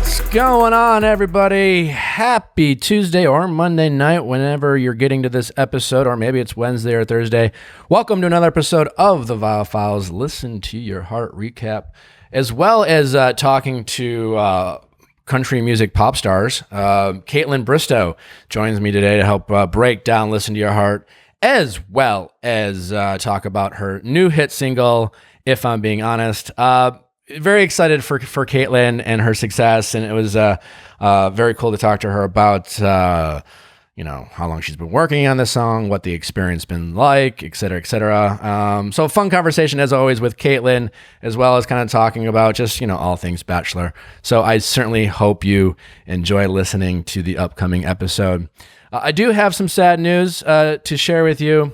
What's going on, everybody? Happy Tuesday or Monday night, whenever you're getting to this episode, or maybe it's Wednesday or Thursday. Welcome to another episode of the Viall Files. Listen to your heart recap, as well as talking to country music pop stars. Kaitlyn Bristowe joins me today to help break down Listen to Your Heart, as well as talk about her new hit single, If I'm Being Honest. Very excited for Kaitlyn and her success, and it was very cool to talk to her about how long she's been working on this song, what the experience been like, et cetera, et cetera. So fun conversation as always with Kaitlyn, as well as kind of talking about just all things Bachelor. So I certainly hope you enjoy listening to the upcoming episode. I do have some sad news to share with you.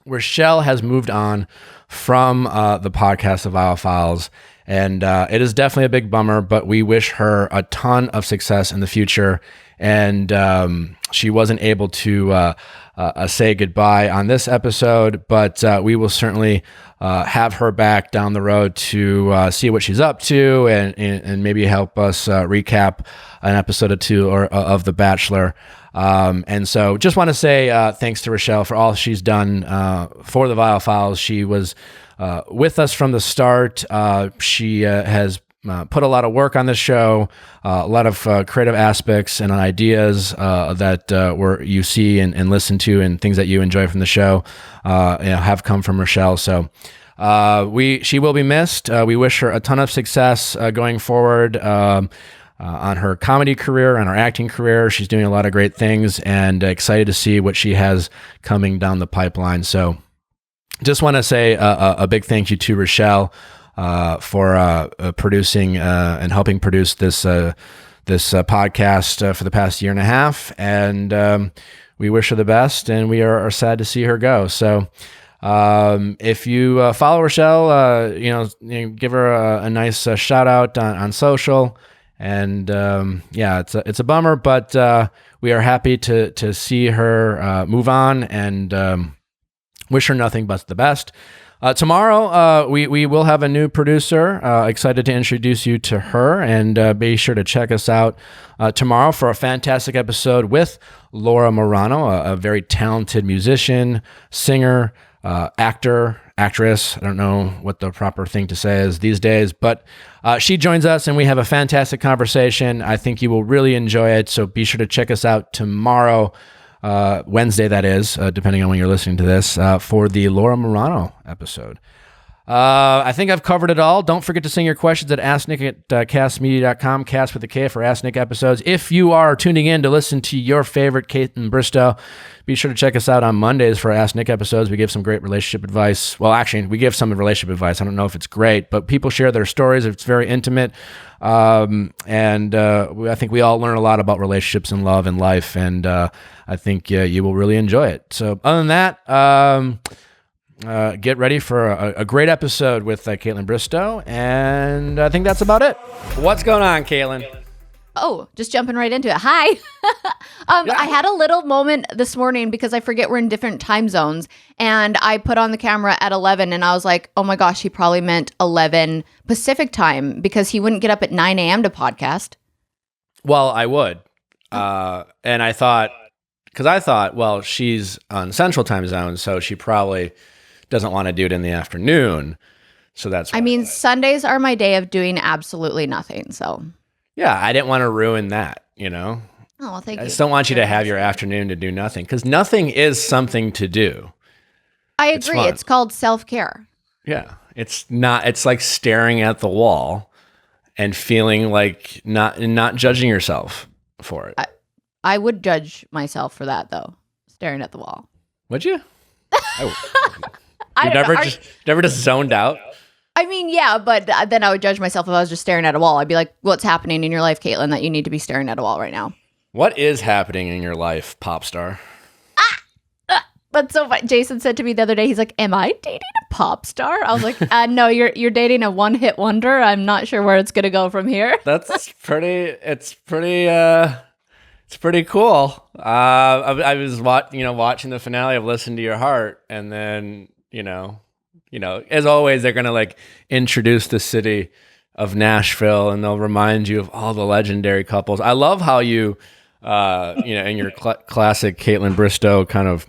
Rochelle has moved on from the podcast of Viall Files. And it is definitely a big bummer, but we wish her a ton of success in the future. And she wasn't able to say goodbye on this episode, but we will certainly have her back down the road to see what she's up to and maybe help us recap an episode or two of The Bachelor. And so just want to say thanks to Rochelle for all she's done for the Viall Files. She was with us from the start. She has put a lot of work on this show, a lot of creative aspects and ideas that you see and listen to, and things that you enjoy from the show have come from Rochelle. So she will be missed. We wish her a ton of success going forward on her comedy career, on her acting career. She's doing a lot of great things, and excited to see what she has coming down the pipeline. So just want to say a big thank you to Rochelle for producing and helping produce this podcast for the past year and a half. And we wish her the best, and we are sad to see her go. So if you follow Rochelle, give her a nice shout out on social. And it's a bummer, but we are happy to see her move on, and wish her nothing but the best. Tomorrow, we will have a new producer. Excited to introduce you to her, and be sure to check us out tomorrow for a fantastic episode with Laura Morano, a very talented musician, singer, actor, actress. I don't know what the proper thing to say is these days, but she joins us, and we have a fantastic conversation. I think you will really enjoy it, so be sure to check us out tomorrow, Wednesday, that is, depending on when you're listening to this, for the Laura Morano episode. I think I've covered it all. Don't forget to send your questions at asknick@castmedia.com, cast with a K for Ask Nick episodes. If you are tuning in to listen to your favorite Kaitlyn Bristowe, be sure to check us out on Mondays for Ask Nick episodes. We give some great relationship advice. Well, actually, we give some relationship advice. I don't know if it's great, but people share their stories. It's very intimate. And I think we all learn a lot about relationships and love and life. And I think you will really enjoy it. So other than that, get ready for a great episode with Kaitlyn Bristowe, and I think that's about it. What's going on, Kaitlyn? Oh, just jumping right into it. Hi. I had a little moment this morning because I forget we're in different time zones, and I put on the camera at 11, and I was like, oh my gosh, he probably meant 11 Pacific time, because he wouldn't get up at 9 a.m. to podcast. Well, I would. And I thought, well, she's on Central time zone, so she probably doesn't want to do it in the afternoon. So that's why. I mean, Sundays are my day of doing absolutely nothing. So yeah, I didn't want to ruin that, Oh, well, thank you. I just don't want you to have your afternoon to do nothing, because nothing is something to do. I agree. It's called self-care. Yeah. It's like staring at the wall and feeling like not judging yourself for it. I would judge myself for that, though. Staring at the wall. Would you? You never just zoned out? I mean, yeah, but then I would judge myself if I was just staring at a wall. I'd be like, what's happening in your life, Kaitlyn, that you need to be staring at a wall right now? What is happening in your life, pop star? That's so funny. Jason said to me the other day, he's like, am I dating a pop star? I was like, no, you're dating a one-hit wonder. I'm not sure where it's going to go from here. It's pretty cool. I was watching the finale of Listen to Your Heart, and then, as always, they're going to like introduce the city of Nashville, and they'll remind you of all the legendary couples. I love how you, in your classic Kaitlyn Bristowe kind of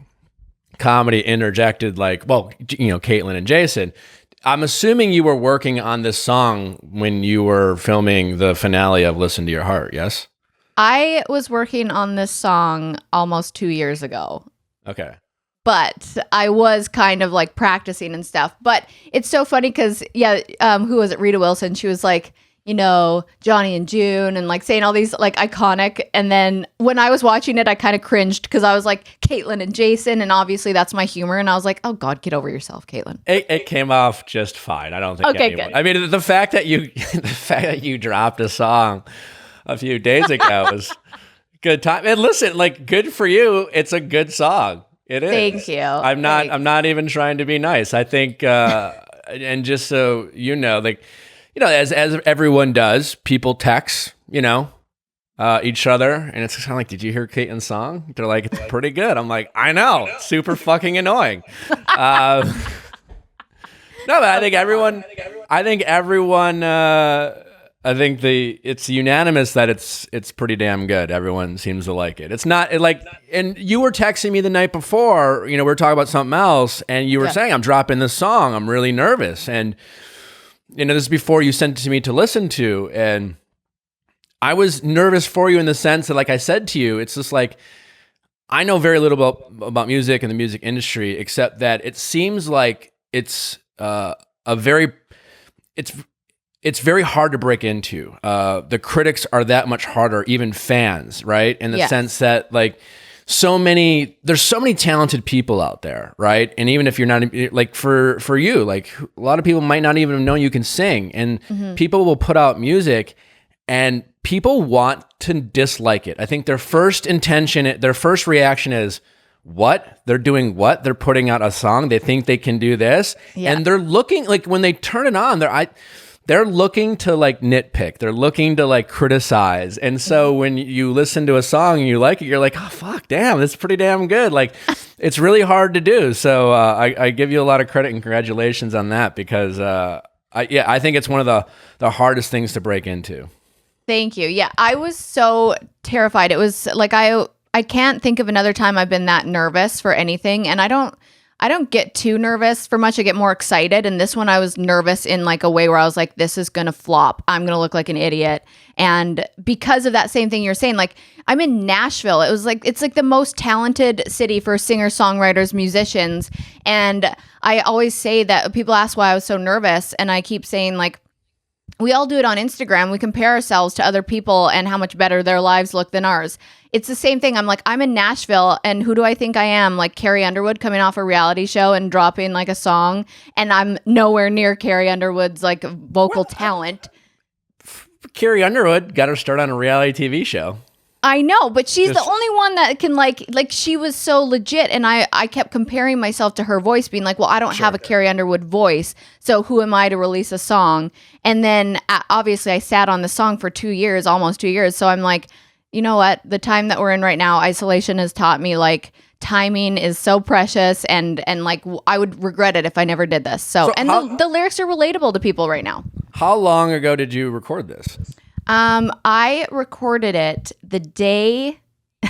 comedy interjected, like, well, Kaitlyn and Jason. I'm assuming you were working on this song when you were filming the finale of Listen to Your Heart, yes? I was working on this song almost 2 years ago. Okay. But I was kind of like practicing and stuff. But it's so funny because, who was it? Rita Wilson. She was like, Johnny and June and like saying all these like iconic. And then when I was watching it, I kind of cringed because I was like Kaitlyn and Jason. And obviously that's my humor. And I was like, oh God, get over yourself, Kaitlyn. It came off just fine. I don't think anyone. Good. I mean, the fact that you dropped a song a few days ago was good time. And listen, like, good for you. It's a good song. It is. Thank you. I'm not even trying to be nice. I think, and just so like, as everyone does, people text, each other, and it's kind of like, did you hear Kaitlyn's song? They're like, it's pretty good. I'm like, I know, it's super fucking annoying. No, but I think everyone. I think it's unanimous that it's pretty damn good. Everyone seems to like it. It's not like, and you were texting me the night before, we were talking about something else, and you were saying, I'm dropping this song. I'm really nervous. And, this is before you sent it to me to listen to. And I was nervous for you in the sense that, like I said to you, it's just like, I know very little about music and the music industry, except that it seems like it's very hard to break into. The critics are that much harder, even fans, right? In the sense that, like, there's so many talented people out there, right? And even if you're not, like, for you, like, a lot of people might not even know you can sing, and people will put out music and people want to dislike it. I think their first reaction is, what? They're doing what? They're putting out a song. They think they can do this. Yeah. And they're looking, like, when they turn it on, they're looking to, like, nitpick. They're looking to, like, criticize. And so when you listen to a song and you like it, you're like, oh, fuck, damn, that's pretty damn good. Like, it's really hard to do. So I give you a lot of credit and congratulations on that, because I think it's one of the hardest things to break into. Thank you. Yeah, I was so terrified. It was like, I can't think of another time I've been that nervous for anything. And I don't get too nervous for much. I get more excited. And this one I was nervous in like a way where I was like, this is going to flop. I'm going to look like an idiot. And because of that same thing you're saying, like, I'm in Nashville. It's like the most talented city for singer-songwriters, musicians. And I always say that people ask why I was so nervous. And I keep saying, like, we all do it on Instagram. We compare ourselves to other people and how much better their lives look than ours. It's the same thing. I'm like, I'm in Nashville, and who do I think I am? Like Carrie Underwood coming off a reality show and dropping like a song, and I'm nowhere near Carrie Underwood's like vocal talent. Carrie Underwood got her start on a reality TV show. I know, but she's the only one that can like she was so legit, and I kept comparing myself to her voice, being like, well, I don't have a Carrie Underwood voice, so who am I to release a song? And then obviously I sat on the song for 2 years, almost 2 years, so I'm like, you know what? The time that we're in right now, isolation has taught me, like, timing is so precious, and like I would regret it if I never did this. So the lyrics are relatable to people right now. How long ago did you record this? I recorded it the day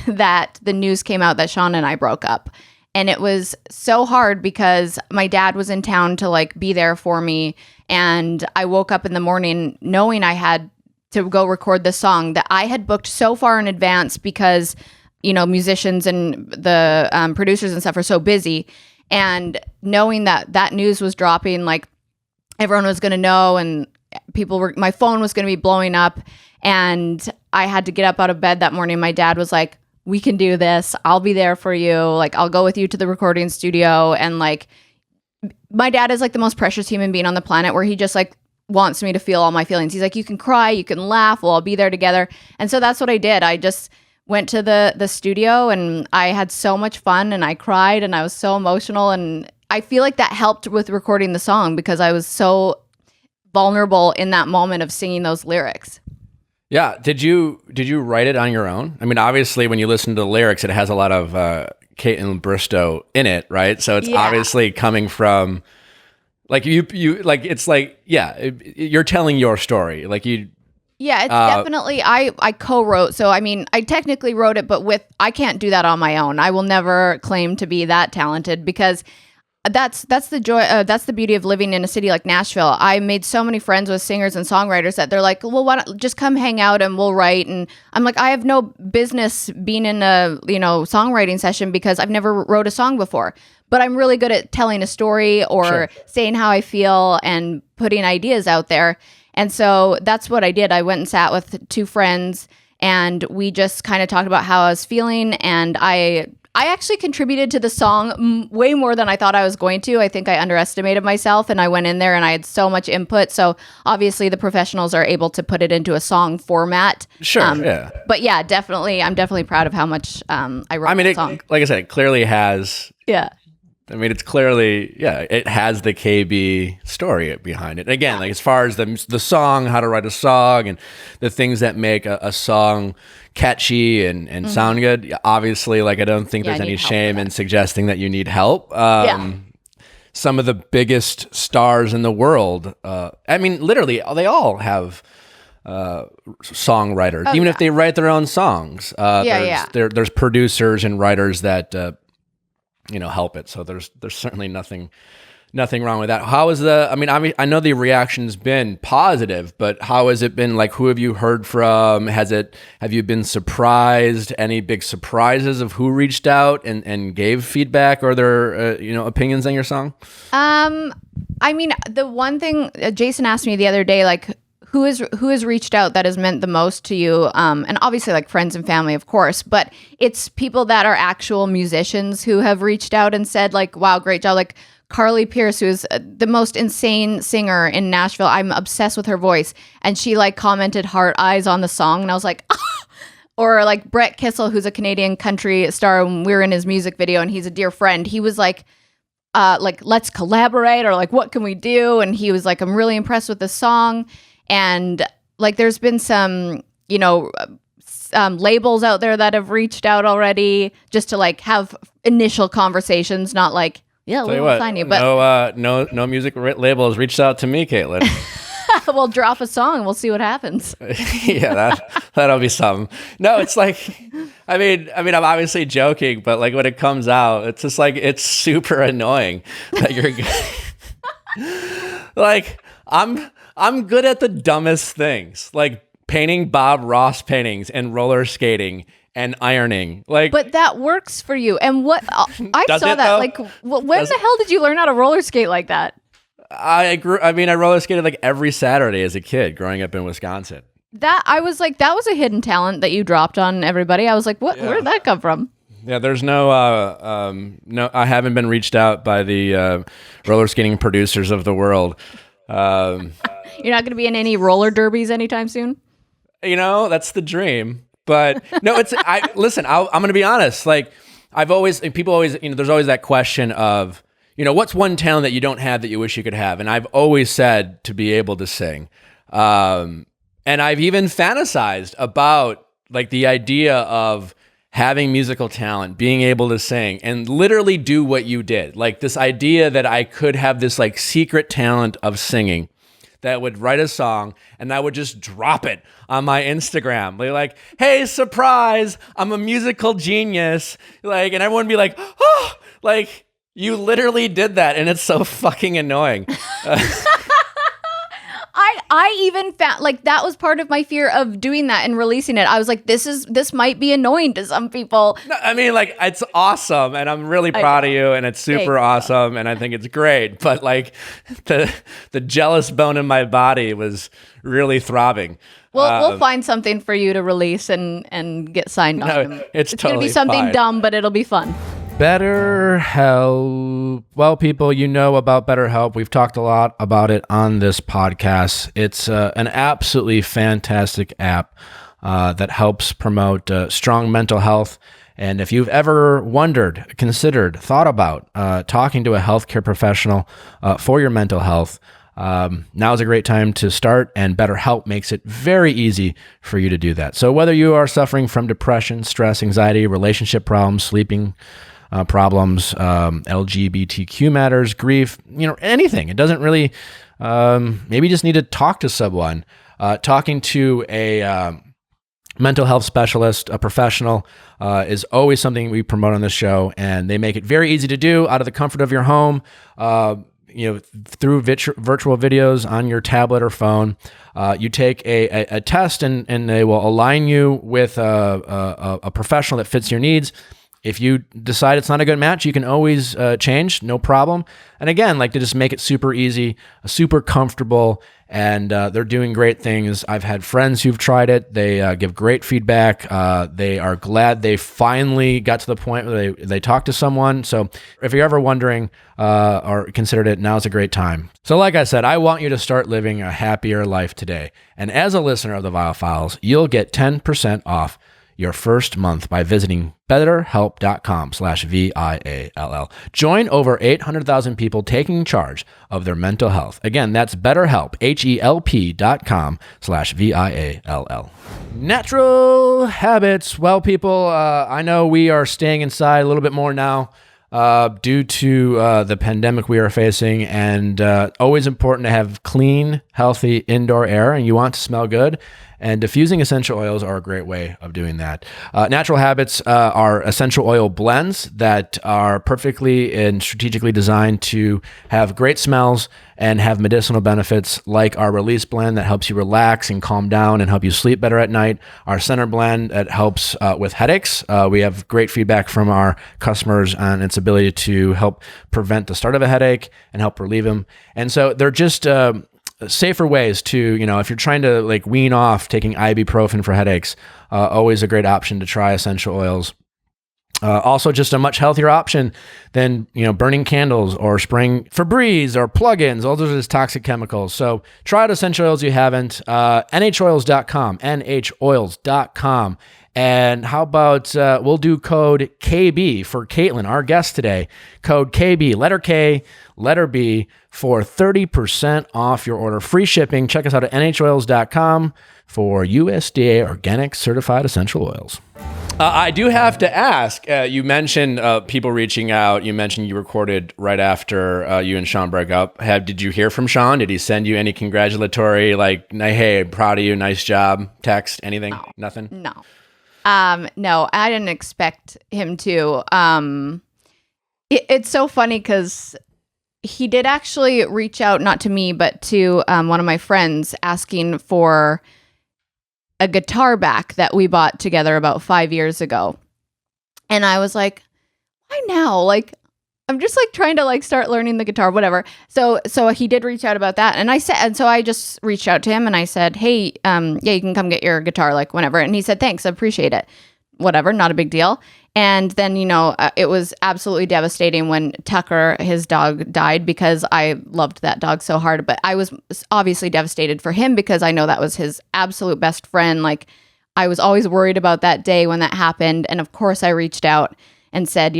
that the news came out that Shawn and I broke up. And it was so hard because my dad was in town to like be there for me. And I woke up in the morning knowing I had to go record the song that I had booked so far in advance because, musicians and the producers and stuff are so busy. And knowing that news was dropping, like everyone was going to know, and my phone was going to be blowing up, and I had to get up out of bed that morning. My dad was like, we can do this. I'll be there for you. Like, I'll go with you to the recording studio. And like, my dad is like the most precious human being on the planet, where he just like wants me to feel all my feelings. He's like, you can cry, you can laugh, we'll all be there together. And so that's what I did. I just went to the studio, and I had so much fun, and I cried, and I was so emotional. And I feel like that helped with recording the song because I was so vulnerable in that moment of singing those lyrics. Yeah. Did you write it on your own? I mean, obviously when you listen to the lyrics, it has a lot of Kaitlyn Bristowe in it, right? So it's obviously coming from Like you like, it's like, yeah, you're telling your story. Like Yeah, it's definitely, I co-wrote. So, I mean, I technically wrote it, but I can't do that on my own. I will never claim to be that talented because that's the joy. That's the beauty of living in a city like Nashville. I made so many friends with singers and songwriters that they're like, well, why don't just come hang out and we'll write. And I'm like, I have no business being in a, songwriting session because I've never wrote a song before. But I'm really good at telling a story or saying how I feel and putting ideas out there. And so that's what I did. I went and sat with two friends and we just kind of talked about how I was feeling. And I actually contributed to the song way more than I thought I was going to. I think I underestimated myself and I went in there and I had so much input. So obviously the professionals are able to put it into a song format. Sure, yeah. But yeah, definitely, I'm definitely proud of how much I wrote the song. Like I said, it clearly has... Yeah. I mean, it's clearly, it has the KB story behind it. Again, like as far as the song, how to write a song, and the things that make a song catchy and sound good. Obviously, like I don't think there's any shame in suggesting that you need help. Some of the biggest stars in the world, I mean, literally, they all have songwriters, even if they write their own songs. There's producers and writers that help it. So there's certainly nothing wrong with that. How is I know the reaction's been positive, but how has it been? Like, who have you heard from? Have you been surprised? Any big surprises of who reached out and gave feedback or their, opinions on your song? I mean, the one thing Jason asked me the other day, like, who has reached out that has meant the most to you? And obviously like friends and family, of course, but it's people that are actual musicians who have reached out and said like, wow, great job. Like Carly Pierce, who's the most insane singer in Nashville. I'm obsessed with her voice. And she like commented heart eyes on the song. And I was like, ah! Or like Brett Kissel, who's a Canadian country star. And we were in his music video and he's a dear friend. He was like, let's collaborate, or like, what can we do? And he was like, I'm really impressed with the song. And like, there's been some, labels out there that have reached out already just to like have initial conversations, not like, yeah, we'll sign you. But no music label has reached out to me, Kaitlyn. We'll drop a song. We'll see what happens. Yeah, that'll be something. No, it's like, I mean, I'm obviously joking, but like when it comes out, it's just like, it's super annoying that you're like, I'm good at the dumbest things, like painting Bob Ross paintings and roller skating and ironing. Like, but that works for you. And what I saw that, though? Like, when the hell did you learn how to roller skate like that? I roller skated like every Saturday as a kid growing up in Wisconsin. I was like, that was a hidden talent that you dropped on everybody. I was like, what? Yeah. Where'd that come from? Yeah, there's no, I haven't been reached out by the roller skating producers of the world. You're not going to be in any roller derbies anytime soon? That's the dream. But no, listen, I'm going to be honest. Like, people always, there's always that question of, what's one talent that you don't have that you wish you could have? And I've always said to be able to sing. And I've even fantasized about like the idea of having musical talent, being able to sing and literally do what you did. Like this idea that I could have this like secret talent of singing that would write a song and I would just drop it on my Instagram. They're like, hey, surprise, I'm a musical genius. Like, and everyone would be like, oh, like you literally did that. And it's so fucking annoying. I even found like that was part of my fear of doing that and releasing it. I was like, this might be annoying to some people. No, I mean, like, it's awesome, and I'm really proud of you, and it's super awesome, and I think it's great. But like, the jealous bone in my body was really throbbing. We'll find something for you to release and get signed on. No, it's totally gonna be something fine. Dumb, but it'll be fun. BetterHelp. Well, people, about BetterHelp. We've talked a lot about it on this podcast. It's an absolutely fantastic app that helps promote strong mental health. And if you've ever considered, thought about talking to a healthcare professional for your mental health, now is a great time to start, and BetterHelp makes it very easy for you to do that. So whether you are suffering from depression, stress, anxiety, relationship problems, sleeping, problems, LGBTQ matters, grief, anything. It doesn't really, maybe you just need to talk to someone. Talking to a mental health specialist, a professional, is always something we promote on this show, and they make it very easy to do out of the comfort of your home, through virtual videos on your tablet or phone. You take a test, and they will align you with a professional that fits your needs. If you decide it's not a good match, you can always change, no problem. And again, like to just make it super easy, super comfortable, and they're doing great things. I've had friends who've tried it. They give great feedback. They are glad they finally got to the point where they talk to someone. So if you're ever wondering or considered it, now's a great time. So like I said, I want you to start living a happier life today. And as a listener of the Viall Files, you'll get 10% off your first month by visiting betterhelp.com/VIALL. Join over 800,000 people taking charge of their mental health. Again, that's BetterHelp, HELP.com/VIALL. Natural habits. Well, people, I know we are staying inside a little bit more now due to the pandemic we are facing, and always important to have clean, healthy indoor air, and you want to smell good. And diffusing essential oils are a great way of doing that. Natural habits are essential oil blends that are perfectly and strategically designed to have great smells and have medicinal benefits, like our release blend that helps you relax and calm down and help you sleep better at night. Our center blend that helps with headaches. We have great feedback from our customers on its ability to help prevent the start of a headache and help relieve them. And so they're just safer ways to, if you're trying to like wean off taking ibuprofen for headaches, always a great option to try essential oils. Also just a much healthier option than, burning candles or spraying Febreze or plugins. All those are just toxic chemicals. So try out essential oils you haven't. NHOils.com, NHOils.com. And how about we'll do code KB for Kaitlyn, our guest today. Code KB, letter K, letter B, for 30% off your order. Free shipping. Check us out at NHOils.com for USDA organic certified essential oils. I do have to ask, you mentioned people reaching out. You mentioned you recorded right after you and Shawn broke up. Did you hear from Shawn? Did he send you any congratulatory, like, hey, I'm proud of you, nice job, text, anything? No. Nothing? No. No, I didn't expect him to. It's so funny because he did actually reach out, not to me, but to one of my friends, asking for a guitar back that we bought together about 5 years ago. And I was like, why now? Like, I'm just like trying to like start learning the guitar, whatever. So he did reach out about that. And so I just reached out to him and I said, hey, yeah, you can come get your guitar, like whenever. And he said, thanks, I appreciate it. Whatever, not a big deal. And then, it was absolutely devastating when Tucker, his dog, died, because I loved that dog so hard. But I was obviously devastated for him because I know that was his absolute best friend. Like, I was always worried about that day when that happened. And of course, I reached out and said,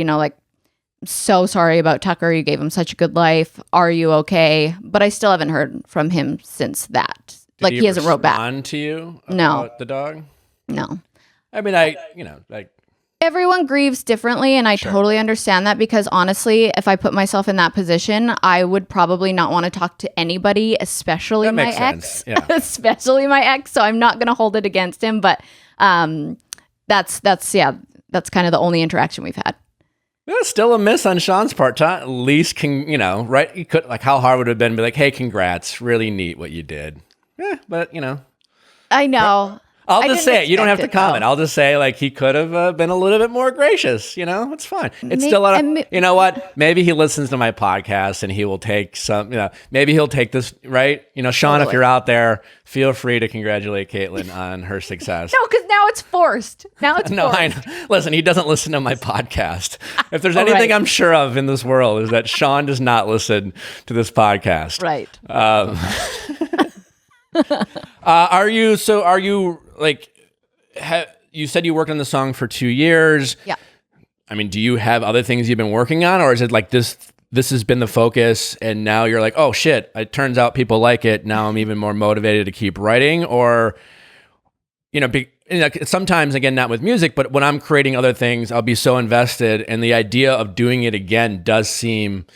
so sorry about Tucker. You gave him such a good life. Are you okay? But I still haven't heard from him since that. Did he hasn't wrote back. Respond to you No. about the dog? No. I mean, everyone grieves differently, and I totally understand that, because honestly, if I put myself in that position, I would probably not want to talk to anybody, especially my ex. Yeah. Especially my ex. So I'm not going to hold it against him, but that's kind of the only interaction we've had. It's still a miss on Shawn's part. At least right? You could, like, how hard would it have been to be like, hey, congrats, really neat what you did. But I know. I'll just say it. You don't have to comment. I'll just say, like, he could have been a little bit more gracious. It's fine. It's still you know what? Maybe he listens to my podcast and he will take some, maybe he'll take this, right? Shawn, totally. If you're out there, feel free to congratulate Kaitlyn on her success. No, because now it's forced. No, I know. Listen, he doesn't listen to my podcast. If there's anything I'm sure of in this world, is that Shawn does not listen to this podcast. Right. Are you like, you said you worked on the song for 2 years. Yeah. I mean, do you have other things you've been working on, or is it like this has been the focus and now you're like, oh shit, it turns out people like it. Now I'm even more motivated to keep writing? Or, sometimes, again, not with music, but when I'm creating other things, I'll be so invested, and the idea of doing it again does seem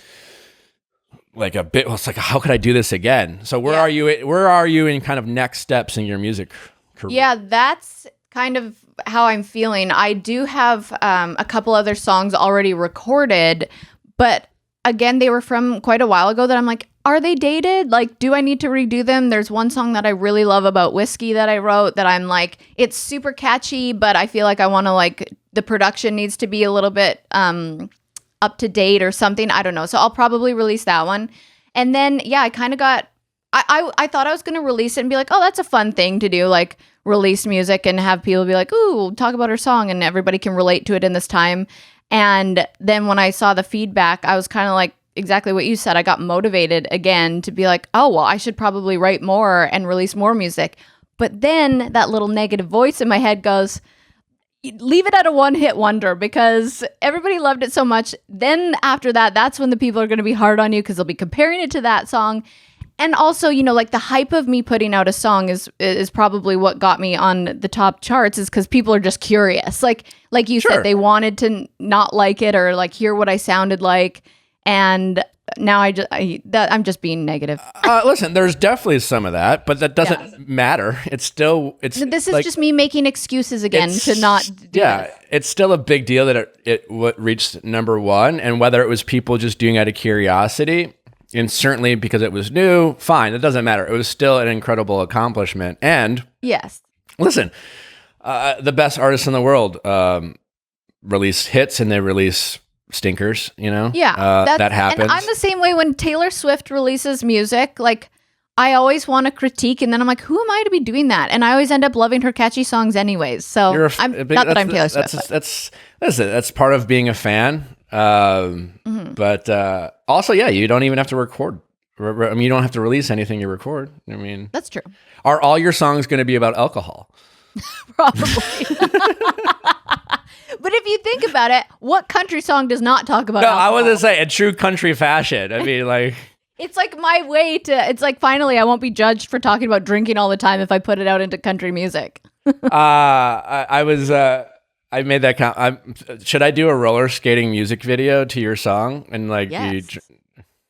like a bit. Well, it's like, how could I do this again? So where are you? Where are you in kind of next steps in your music career? Yeah, that's kind of how I'm feeling. I do have a couple other songs already recorded, but again, they were from quite a while ago that I'm like, are they dated? Like, do I need to redo them? There's one song that I really love about whiskey that I wrote that I'm like, it's super catchy, but I feel like I want to like, the production needs to be a little bit up to date or something. I don't know. So I'll probably release that one. And then, yeah, I kind of got, I thought I was going to release it and be like, oh, that's a fun thing to do. Like release music and have people be like, ooh, talk about our song and everybody can relate to it in this time. And then when I saw the feedback, I was kind of like, exactly what you said. I got motivated again to be like, oh, well, I should probably write more and release more music. But then that little negative voice in my head goes, leave it at a one-hit wonder because everybody loved it so much. Then after that, that's when the people are going to be hard on you because they'll be comparing it to that song. And also, you know, like the hype of me putting out a song is probably what got me on the top charts is because people are just curious. Like you said, they wanted to not like it or like hear what I sounded like. And now I'm just being negative. Listen, there's definitely some of that, but that doesn't matter. This is like, just me making excuses again to not do this. It's still a big deal that it reached number one, and whether it was people just doing it out of curiosity, and certainly because it was new, fine, it doesn't matter. It was still an incredible accomplishment. And yes, listen, the best artists in the world release hits and they release stinkers, you know? Yeah, that happens. And I'm the same way when Taylor Swift releases music. Like, I always want to critique, and then I'm like, who am I to be doing that? And I always end up loving her catchy songs anyways. So not that I'm Taylor Swift. That's part of being a fan. But also, yeah, you don't even have to record. I mean, you don't have to release anything you record. I mean, that's true. Are all your songs going to be about alcohol? Probably. But if you think about it, what country song does not talk about alcohol? I was going to say, in true country fashion. I mean, like... It's like my way to... It's like, finally, I won't be judged for talking about drinking all the time if I put it out into country music. I made that count. Should I do a roller skating music video to your song? And like, yes.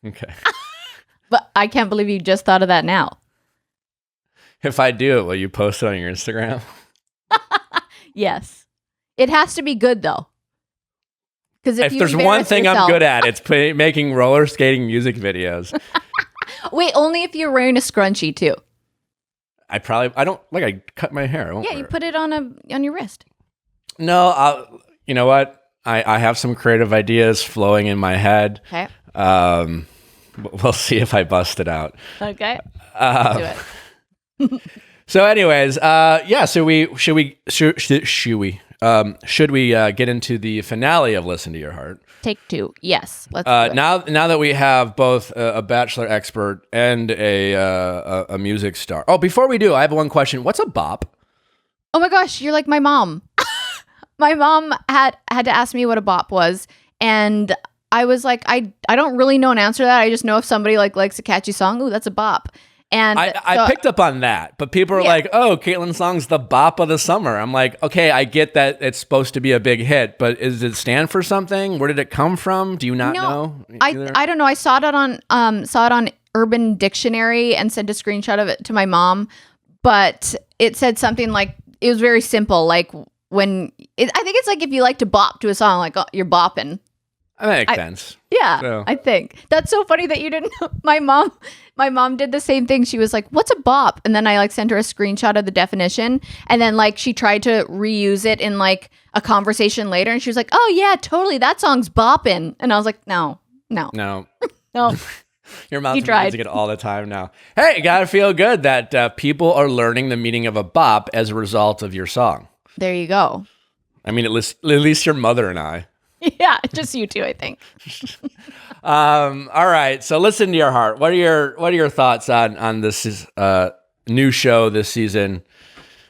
Okay. But I can't believe you just thought of that now. If I do it, will you post it on your Instagram? Yes. It has to be good, though. Because if there's one thing I'm good at, it's making roller skating music videos. Wait, only if you're wearing a scrunchie, too. I cut my hair. You put it on your wrist. No, you know what? I have some creative ideas flowing in my head. Okay. We'll see if I bust it out. Okay. Do it. So, anyways, should we get into the finale of Listen to Your Heart? Take two. Yes. Let's do it. Now that we have both a Bachelor expert and a music star. Oh, before we do, I have one question. What's a bop? Oh my gosh, you're like my mom. My mom had to ask me what a bop was, and I was like, I don't really know an answer to that. I just know if somebody likes a catchy song, ooh, that's a bop. And I picked up on that, but people are like, oh, Kaitlyn's song's the bop of the summer. I'm like, okay, I get that it's supposed to be a big hit, but does it stand for something? Where did it come from? Do you not know? I don't know. I saw it on Urban Dictionary and sent a screenshot of it to my mom, but it said something like, it was very simple. Like I think it's like if you like to bop to a song, like you're bopping. That makes sense. Yeah, so. I think that's so funny that you didn't know. My mom did the same thing. She was like, "What's a bop?" And then I sent her a screenshot of the definition, and then she tried to reuse it in a conversation later, and she was like, "Oh yeah, totally. That song's bopping." And I was like, "No." Your mom's using it all the time now. Hey, you gotta feel good that people are learning the meaning of a bop as a result of your song. There you go. I mean, at least your mother and I. Yeah, just you two, I think. All right. So Listen to Your Heart. What are your thoughts on this new show this season?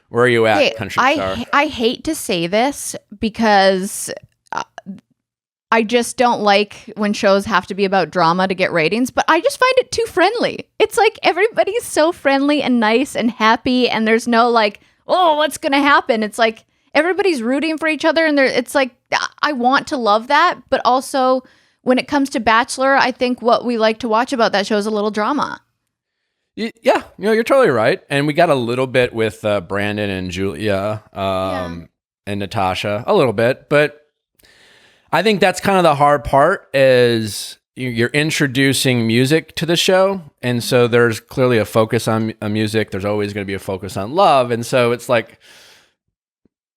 Where are you at, Country Star? I hate to say this because I just don't like when shows have to be about drama to get ratings, but I just find it too friendly. It's like everybody's so friendly and nice and happy, and there's no oh, what's going to happen? It's like everybody's rooting for each other. And it's like, I want to love that. But also when it comes to Bachelor, I think what we like to watch about that show is a little drama. Yeah, you're totally right. And we got a little bit with Brandon and Julia and Natasha, a little bit. But I think that's kind of the hard part is you're introducing music to the show. And so there's clearly a focus on music. There's always going to be a focus on love. And so it's like,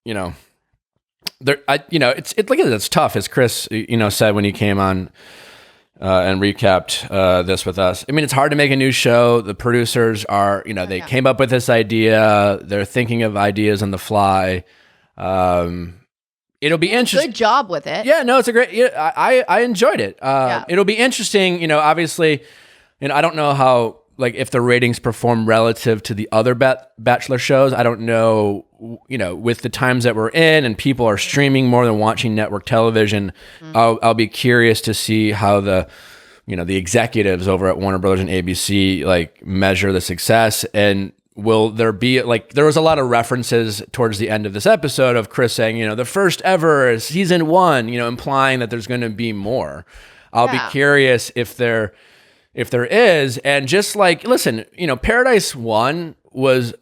it's tough, as Chris, said when he came on and recapped this with us. I mean, it's hard to make a new show. The producers are, they came up with this idea. They're thinking of ideas on the fly. It'll be interesting. Good job with it. Yeah, no, it's a great. I enjoyed it. It'll be interesting. Obviously, I don't know how if the ratings perform relative to the other Bachelor shows. I don't know. With the times that we're in and people are streaming more than watching network television, I'll be curious to see how the executives over at Warner Brothers and ABC measure the success. And will there be there was a lot of references towards the end of this episode of Chris saying, the first ever season 1, implying that there's going to be more. I'll be curious if there is. And just listen, Paradise 1 was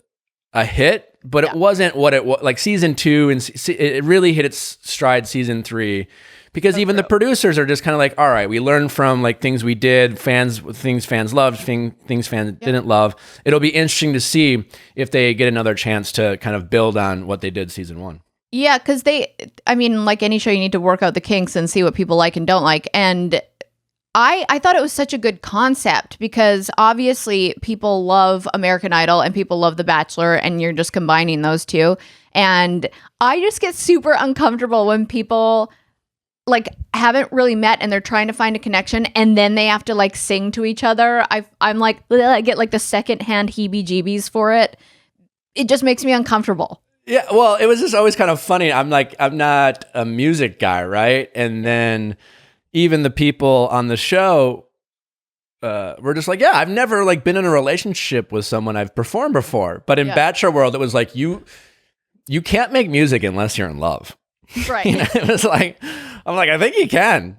a hit, but it wasn't what it was. Season 2 and it really hit its stride season 3, because even the producers are just kind of all right, we learned from things we did, things fans loved, things fans didn't love. It'll be interesting to see if they get another chance to kind of build on what they did season 1. Yeah, because like any show, you need to work out the kinks and see what people like and don't like. And I thought it was such a good concept because obviously people love American Idol and people love The Bachelor, and you're just combining those two. And I just get super uncomfortable when people haven't really met and they're trying to find a connection and then they have to sing to each other. I'm I get the secondhand heebie-jeebies for it. It just makes me uncomfortable. Yeah, well, it was just always kind of funny. I'm not a music guy, right? And then even the people on the show were just I've never been in a relationship with someone I've performed before. But in Bachelor World, it was you can't make music unless you're in love. Right. It was I'm I think you can,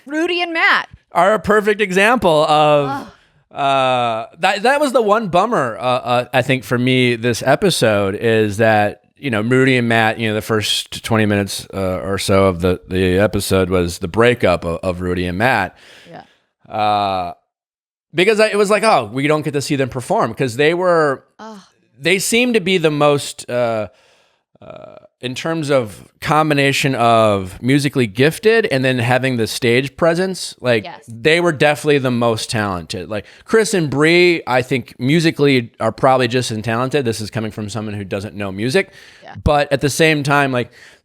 Rudy and Matt are a perfect example of that was the one bummer, I think, for me this episode is that, Rudy and Matt, the first 20 minutes or so of the episode was the breakup of Rudy and Matt. Yeah. Because it was oh, we don't get to see them perform because they seemed to be the most, in terms of combination of musically gifted and then having the stage presence, they were definitely the most talented. Chris and Bree, I think musically are probably just as talented. This is coming from someone who doesn't know music, but at the same time,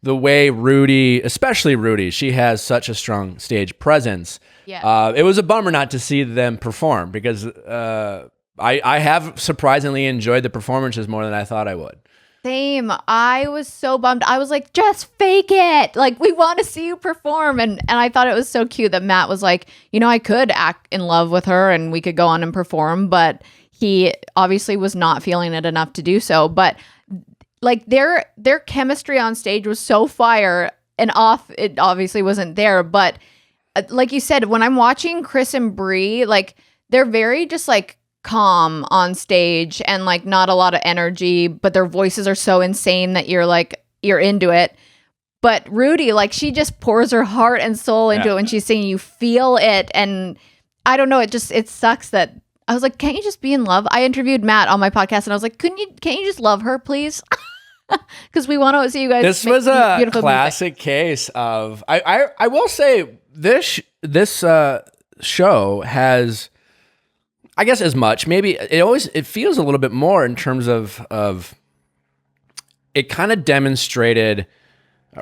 the way Rudy, especially Rudy, she has such a strong stage presence. Yeah. It was a bummer not to see them perform because I have surprisingly enjoyed the performances more than I thought I would. Same. I was so bummed. I was just fake it. We want to see you perform. And I thought it was so cute that Matt was I could act in love with her and we could go on and perform, but he obviously was not feeling it enough to do so. But their chemistry on stage was so fire, and off it obviously wasn't there. But like you said, when I'm watching Chris and Bree, they're very just calm on stage and not a lot of energy, but their voices are so insane that you're into it. But Rudy, she just pours her heart and soul into it when she's singing. You feel it. And I don't know, it sucks that I was can't you just be in love? I interviewed Matt on my podcast and I was can't you just love her, please? Because we want to see you guys. This was a classic case of I will say this show has, I guess, as much, maybe it feels a little bit more in terms of it kind of demonstrated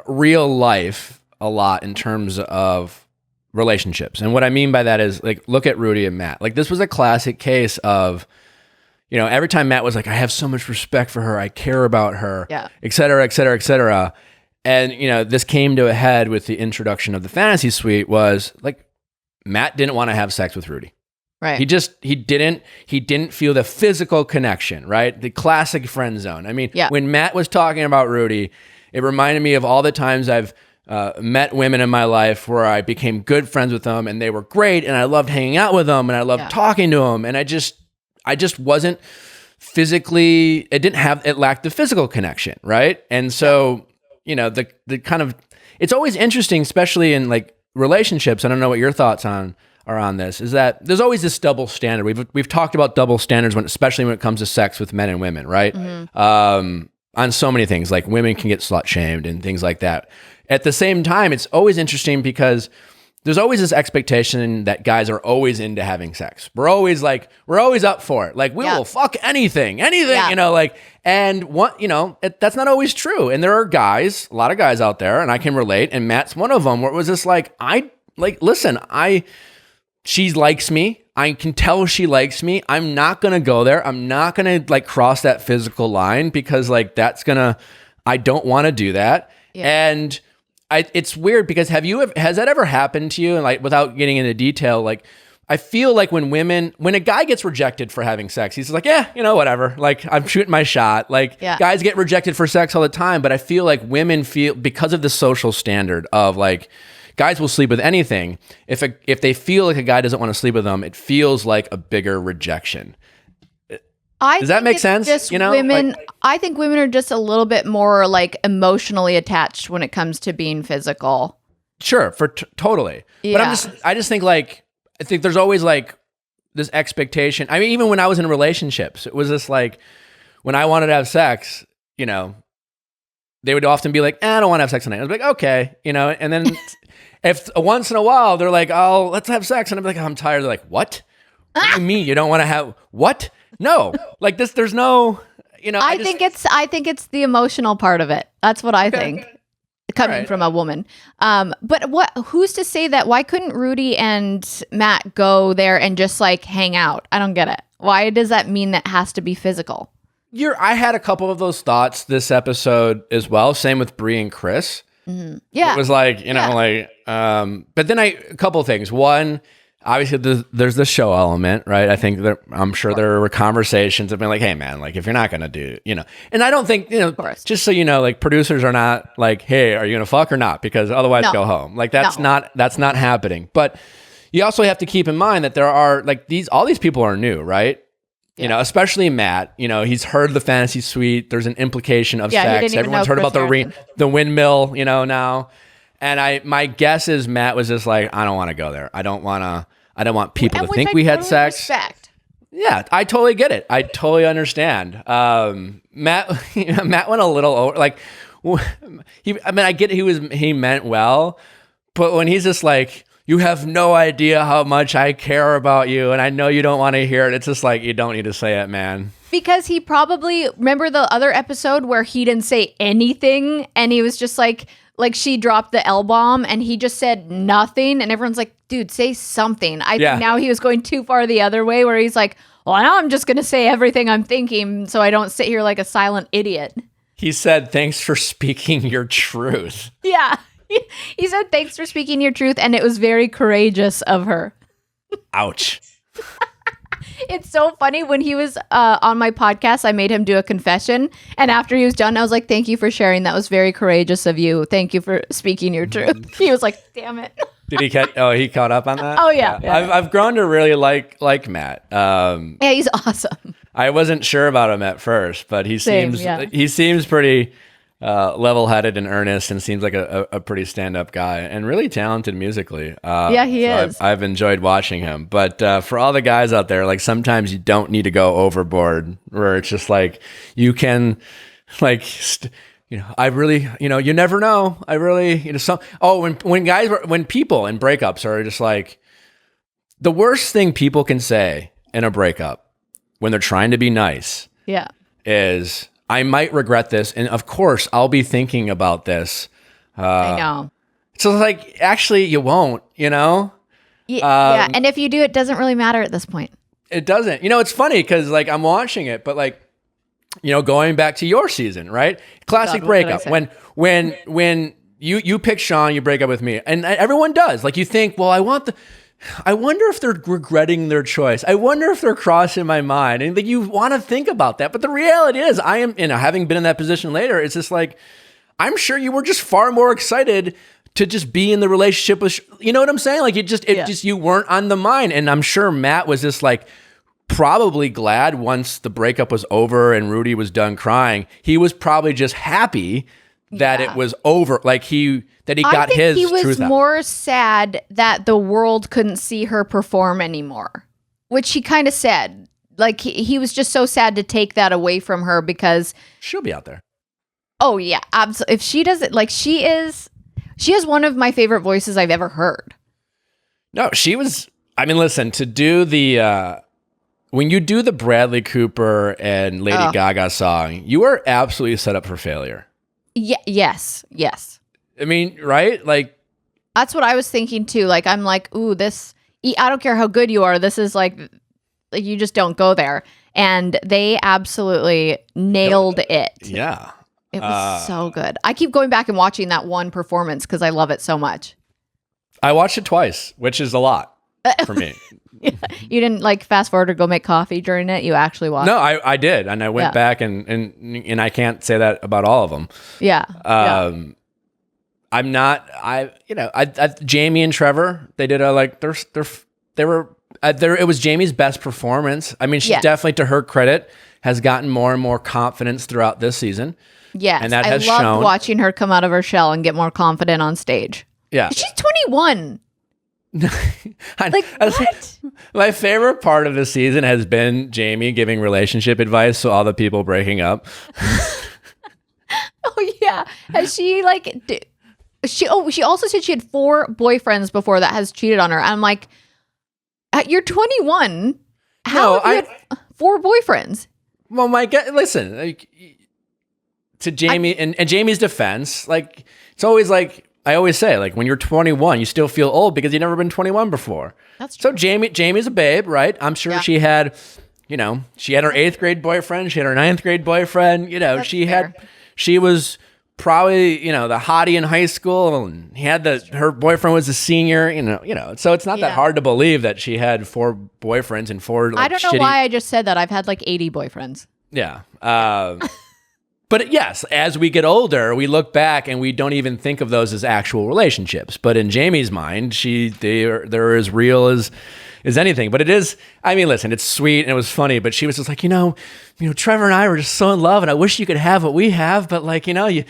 real life a lot in terms of relationships. And what I mean by that is look at Rudy and Matt. This was a classic case of, every time Matt was I have so much respect for her, I care about her, et cetera, et cetera, et cetera. And, this came to a head with the introduction of the fantasy suite was Matt didn't want to have sex with Rudy. Right. He didn't feel the physical connection, right? The classic friend zone. I mean, when Matt was talking about Rudy, it reminded me of all the times I've met women in my life where I became good friends with them and they were great and I loved hanging out with them and I loved talking to them, and I just wasn't physically, it lacked the physical connection, right? And so, the kind of, it's always interesting, especially in like relationships. I don't know what your thoughts are on this, is that there's always this double standard. We've talked about double standards especially when it comes to sex with men and women, right? On so many things, like women can get slut shamed and things like that. At the same time, it's always interesting because there's always this expectation that guys are always into having sex. We're always up for it. Like, we will fuck anything, and what, that's not always true. And there are a lot of guys out there, and I can relate. And Matt's one of them, where it was just like, she likes me. I can tell she likes me. I'm not going to go there. I'm not going to cross that physical line because I don't want to do that. Yeah. And it's weird because has that ever happened to you? And without getting into detail, I feel like when a guy gets rejected for having sex, he's like, whatever. I'm shooting my shot. Guys get rejected for sex all the time, but I feel like women feel, because of the social standard of guys will sleep with anything. If they feel like a guy doesn't want to sleep with them, it feels like a bigger rejection. Does that make sense? Women, I think women are just a little bit more emotionally attached when it comes to being physical. Sure, totally. Yeah. But I just think I think there's always this expectation. I mean, even when I was in relationships, it was just when I wanted to have sex, they would often be like, I don't want to have sex tonight. I was like, okay, and then if once in a while they're like, oh, let's have sex, and I'm like, I'm tired. They're like, what? What do you mean you don't want to have what? No, there's no, I think it's the emotional part of it. That's what I think, coming from a woman. But who's to say that? Why couldn't Rudy and Matt go there and just hang out? I don't get it. Why does that mean that has to be physical? I had a couple of those thoughts this episode as well. Same with Bree and Chris. Mm-hmm. Yeah. It was but then a couple of things. One, obviously there's the show element, right? I think I'm sure there were conversations of being like, hey man, if you're not going to do, and I don't think, just so producers are not hey, are you going to fuck or not? Because otherwise go home. That's not happening. But you also have to keep in mind that there are all these people are new, right? Yeah. Especially Matt, he's heard the fantasy suite. There's an implication of sex. Everyone's heard about the windmill, now. And my guess is Matt was just I don't want to go there. I don't want people to think we had sex. Respect. Yeah, I totally get it. I totally understand. Matt went a little over. I get he meant well, but when he's just you have no idea how much I care about you, and I know you don't want to hear it. It's just you don't need to say it, man. Because he probably, remember the other episode where he didn't say anything, and he was just she dropped the L-bomb, and he just said nothing, and everyone's like, dude, say something. I think now he was going too far the other way, where he's like, well, now I'm just going to say everything I'm thinking so I don't sit here like a silent idiot. He said, thanks for speaking your truth. Yeah. He said, thanks for speaking your truth, and it was very courageous of her. Ouch. It's so funny. When he was on my podcast, I made him do a confession, and after he was done, I was like, thank you for sharing. That was very courageous of you. Thank you for speaking your truth. He was like, damn it. Did he he caught up on that? Oh, yeah. I've grown to really like Matt. Yeah, he's awesome. I wasn't sure about him at first, but he seems pretty level-headed and earnest, and seems like a pretty stand-up guy, and really talented musically. He is. I've enjoyed watching him. But for all the guys out there, sometimes you don't need to go overboard, where it's just you can I really, you never know. I really, when people in breakups are just the worst thing people can say in a breakup when they're trying to be nice is, I might regret this, and of course I'll be thinking about this. I know. So actually you won't, Yeah, and if you do, it doesn't really matter at this point. It doesn't. It's funny because I'm watching it, but going back to your season, right? Classic breakup. When you pick Shawn, you break up with me, and everyone does. You think, well, I want I wonder if they're regretting their choice. I wonder if they're crossing my mind. And like, you want to think about that. But the reality is, I am, having been in that position later, it's just like, I'm sure you were just far more excited to just be in the relationship with, you know what I'm saying? Like, you weren't on the mind. And I'm sure Matt was just like, probably glad once the breakup was over and Rudy was done crying. He was probably just happy that it was over. Like that he got his truth out. He was more sad that the world couldn't see her perform anymore, which he kind of said. Like he was just so sad to take that away from her because she'll be out there. Oh yeah, absolutely. If she doesn't, like, she has one of my favorite voices I've ever heard. No, she was. I mean, listen, to do the when you do the Bradley Cooper and Lady Gaga song, you are absolutely set up for failure. Yeah. Yes. I mean, right? Like, that's what I was thinking too. Like, I'm like, ooh, I don't care how good you are. This is like you just don't go there. And they absolutely nailed it. Yeah. It was so good. I keep going back and watching that one performance because I love it so much. I watched it twice, which is a lot for me. Yeah. You didn't like fast forward or go make coffee during it? You actually watched? No, I did. And I went back and I can't say that about all of them. Yeah. I'm not, Jamie and Trevor, they did it was Jamie's best performance. I mean, she definitely, to her credit, has gotten more and more confidence throughout this season. Yes. And that has I loved shown watching her come out of her shell and get more confident on stage. Yeah. She's 21. Like, what? My favorite part of the season has been Jamie giving relationship advice to all the people breaking up. Oh yeah. Has she she also said she had 4 boyfriends before that has cheated on her. I'm like, you're 21. How have you had 4 boyfriends? Well, my God, listen, like, to Jamie and Jamie's defense, like, it's always like, I always say, like, when you're 21, you still feel old because you've never been 21 before. That's true. So Jamie's a babe, right? I'm sure she had, she had her 8th grade boyfriend. She had her 9th grade boyfriend. She was probably, the hottie in high school, and her boyfriend was a senior, so it's not that hard to believe that she had 4 boyfriends and 4, like, I don't know why I just said that. I've had like 80 boyfriends. Yeah. But yes, as we get older, we look back and we don't even think of those as actual relationships. But in Jamie's mind, they're as real as anything. But it is, I mean, listen, it's sweet and it was funny, but she was just like, Trevor and I were just so in love and I wish you could have what we have. But like, it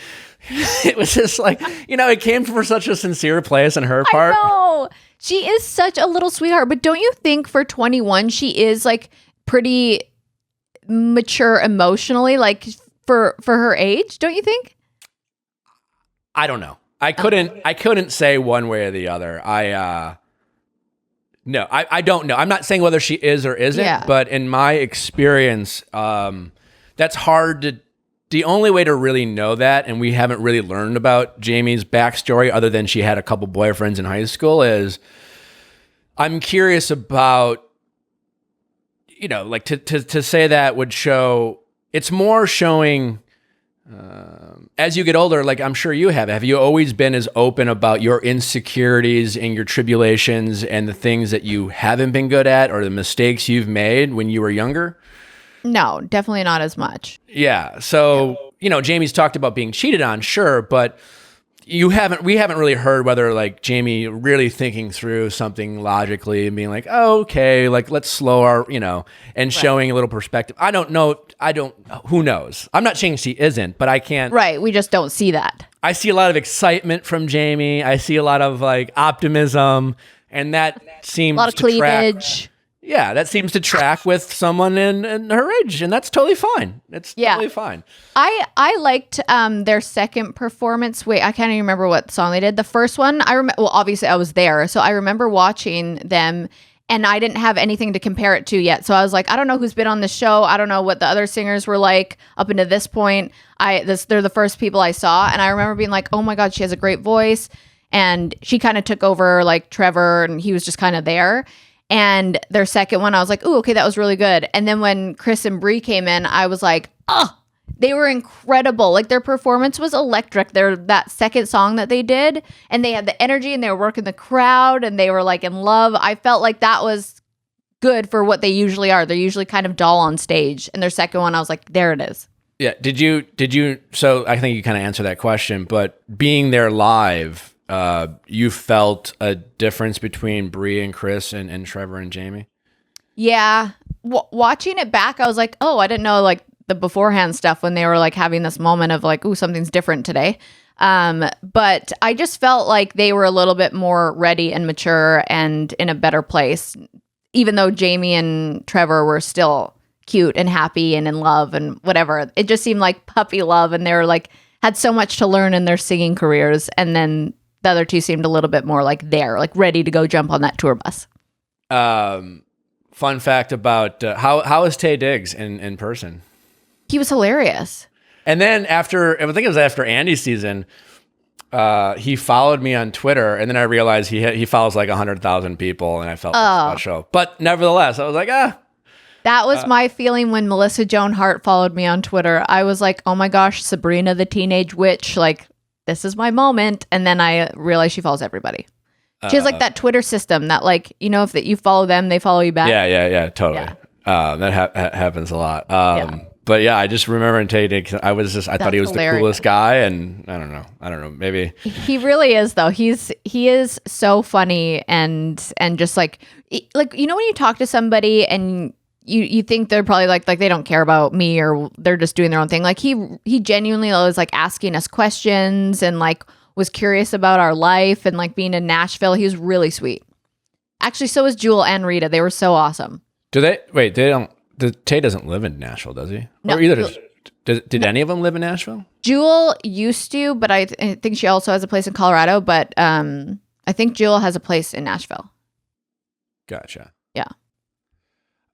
was just like, it came from such a sincere place on her part. I know. She is such a little sweetheart. But don't you think for 21, she is like pretty mature emotionally? Like, for her age, don't you think? I don't know. I couldn't say one way or the other. I don't know. I'm not saying whether she is or isn't, but in my experience, that's hard to. The only way to really know that, and we haven't really learned about Jamie's backstory other than she had a couple boyfriends in high school, is I'm curious about, like to say that would show. It's more showing, as you get older, like I'm sure you have you always been as open about your insecurities and your tribulations and the things that you haven't been good at or the mistakes you've made when you were younger? No, definitely not as much. Yeah. So, Jamie's talked about being cheated on, sure, but we haven't really heard whether like Jamie really thinking through something logically and being like, oh, okay, like let's slow our, and showing a little perspective. I don't know. Who knows? I'm not saying she isn't, but I can't. Right. We just don't see that. I see a lot of excitement from Jamie. I see a lot of like optimism, and that seems a lot of cleavage. Yeah, that seems to track with someone in her age, and that's totally fine. It's totally fine. I liked their second performance. Wait, I can't even remember what song they did. The first one, I remember. Well, obviously I was there, so I remember watching them, and I didn't have anything to compare it to yet. So I was like, I don't know who's been on the show. I don't know what the other singers were like up until this point. They're the first people I saw, and I remember being like, oh my God, she has a great voice, and she kind of took over like Trevor, and he was just kind of there. And their second one, I was like, "Ooh, okay, that was really good." And then when Chris and Bree came in, I was like, "Oh, They were incredible. Like their performance was electric. That second song that they did, and they had the energy and they were working the crowd and they were like in love. I felt like that was good for what they usually are. They're usually kind of dull on stage. And their second one, I was like, there it is. Yeah. Did you, so I think you kind of answered that question, but being there live, you felt a difference between Brie and Chris and Trevor and Jamie? Yeah. Watching it back, I was like, oh, I didn't know like the beforehand stuff when they were like having this moment of like, ooh, something's different today. But I just felt like they were a little bit more ready and mature and in a better place, even though Jamie and Trevor were still cute and happy and in love and whatever. It just seemed like puppy love, and they were like had so much to learn in their singing careers. And then the other two seemed a little bit more like they're like ready to go jump on that tour bus. Fun fact about how is Taye Diggs in person? He was hilarious. And then I think it was after Andy's season, he followed me on Twitter, and then I realized he follows like 100,000 people, and I felt special. But nevertheless, I was like, That was my feeling when Melissa Joan Hart followed me on Twitter. I was like, oh my gosh, Sabrina the Teenage Witch, like this is my moment. And then I realized she follows everybody. She has like that Twitter system that like, you know, if you follow them, they follow you back. Yeah, totally. Yeah. That happens a lot. But yeah, I just remember in Taye Diggs, I thought he was the coolest guy, and I don't know, maybe he really is though. He is so funny and just like you know when you talk to somebody and you think they're probably like they don't care about me or they're just doing their own thing. Like he genuinely was like asking us questions and like was curious about our life and like being in Nashville. He was really sweet. Actually, so was Jewel and Rita. They were so awesome. Taye doesn't live in Nashville, does he? No. Or either did any of them live in Nashville? Jewel used to, but I think she also has a place in Colorado. But I think Jewel has a place in Nashville. Gotcha. Yeah.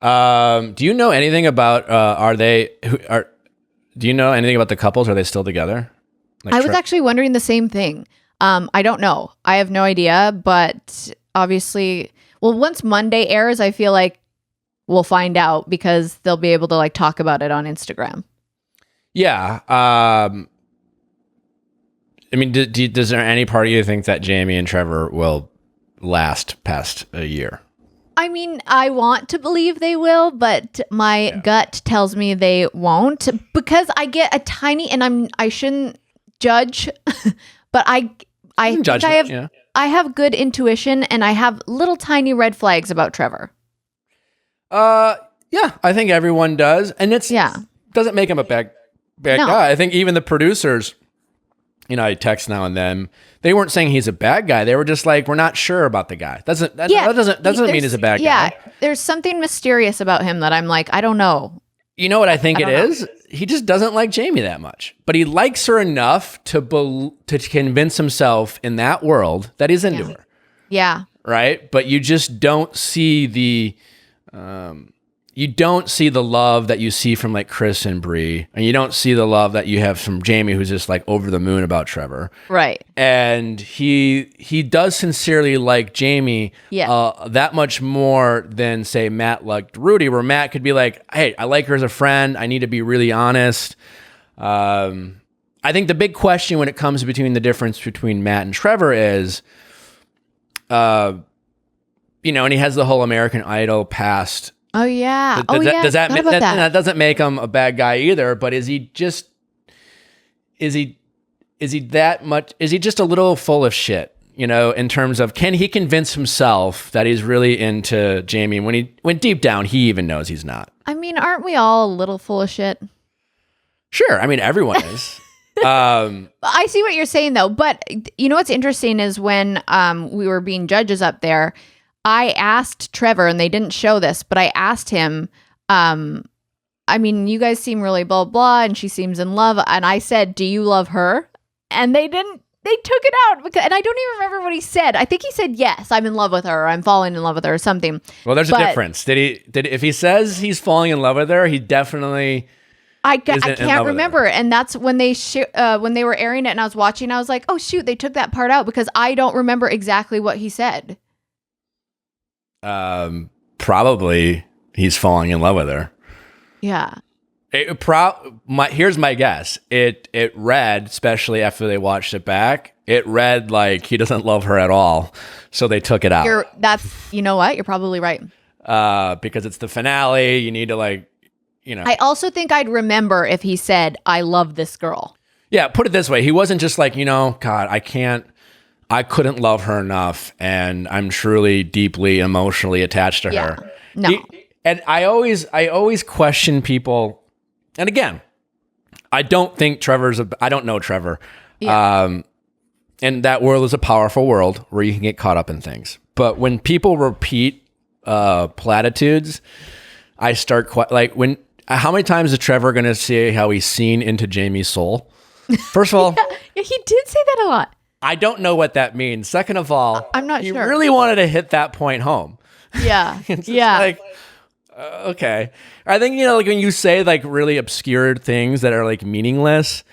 Do you know anything about? Do you know anything about the couples? Are they still together? Like I was actually wondering the same thing. I don't know. I have no idea. But obviously, once Monday airs, I feel like we'll find out because they'll be able to like talk about it on Instagram. Yeah. I mean, does there any part of you think that Jamie and Trevor will last past a year? I mean, I want to believe they will, but my gut tells me they won't because I get a tiny, and I shouldn't judge, but I think I have good intuition and I have little tiny red flags about Trevor. Yeah, I think everyone does, and doesn't make him a bad guy. I think even the producers, you know, I text now and then. They weren't saying he's a bad guy. They were just like, we're not sure about the guy. That doesn't mean he's a bad guy. Yeah, there's something mysterious about him that I'm like, I don't know. You know what I think it is? He just doesn't like Jamie that much, but he likes her enough to convince himself in that world that he's into her. Yeah. Right, but you just don't see the. You don't see the love that you see from like Chris and Brie, and you don't see the love that you have from Jamie, who's just like over the moon about Trevor. Right. And he does sincerely like Jamie that much more than say Matt liked Rudy, where Matt could be like, hey, I like her as a friend. I need to be really honest. I think the big question when it comes between the difference between Matt and Trevor is, and he has the whole American Idol past. Oh yeah. That doesn't make him a bad guy either, but is he just a little full of shit, in terms of, can he convince himself that he's really into Jamie when deep down he even knows he's not? I mean, aren't we all a little full of shit? Sure. I mean, everyone is. I see what you're saying though, but you know what's interesting is when we were being judges up there, I asked Trevor, and they didn't show this, but I asked him, I mean, you guys seem really blah, blah, and she seems in love. And I said, do you love her? And they didn't, they took it out. And I don't even remember what he said. I think he said, yes, I'm in love with her, or I'm falling in love with her, or something. Well, there's a difference. If he says he's falling in love with her, he definitely... I can't remember. And that's when they were airing it and I was watching, I was like, oh shoot, they took that part out because I don't remember exactly what he said. Probably he's falling in love with her. Yeah. Here's my guess. It read, especially after they watched it back, it read like he doesn't love her at all. So they took it out. You know what? You're probably right. Because it's the finale. You need to I also think I'd remember if he said, I love this girl. Yeah, put it this way. He wasn't just like, God, I couldn't love her enough, and I'm truly deeply emotionally attached to her. No. And I always question people. And again, I don't think I don't know Trevor. Yeah. And that world is a powerful world where you can get caught up in things. But when people repeat platitudes, I start how many times is Trevor going to say how he's seen into Jamie's soul? First of all, yeah, he did say that a lot. I don't know what that means. Second of all, I'm not sure. He really wanted to hit that point home. Yeah. Yeah. Okay. I think, when you say really obscure things that are meaningless,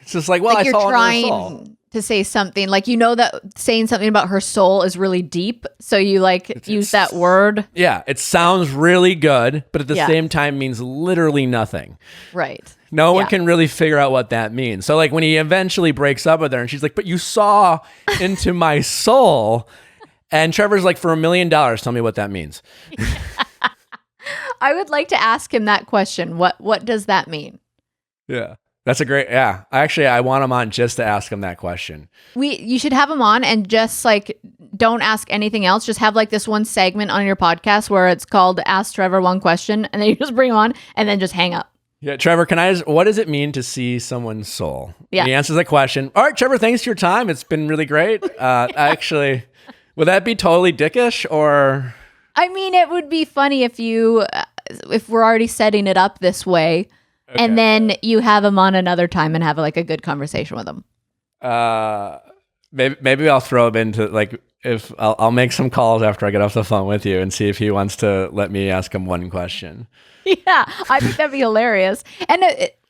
it's just I you're saw trying to say something that saying something about her soul is really deep. So you use that word. Yeah. It sounds really good, but at the same time means literally nothing. Right. No one can really figure out what that means. So when he eventually breaks up with her and she's like, but you saw into my soul. And Trevor's for $1 million, tell me what that means. I would like to ask him that question. What does that mean? Yeah. That's a great, yeah. Actually, I want him on just to ask him that question. You should have him on and just don't ask anything else. Just have this one segment on your podcast where it's called Ask Trevor One Question, and then you just bring him on and then just hang up. Yeah, Trevor, what does it mean to see someone's soul? Yeah. He answers the question. All right, Trevor, thanks for your time. It's been really great. Actually, would that be totally dickish or? I mean, it would be funny if we're already setting it up this way. Okay. And then you have him on another time and have a good conversation with him. Maybe I'll throw him into if I'll make some calls after I get off the phone with you and see if he wants to let me ask him one question. Yeah, I think that'd be hilarious. And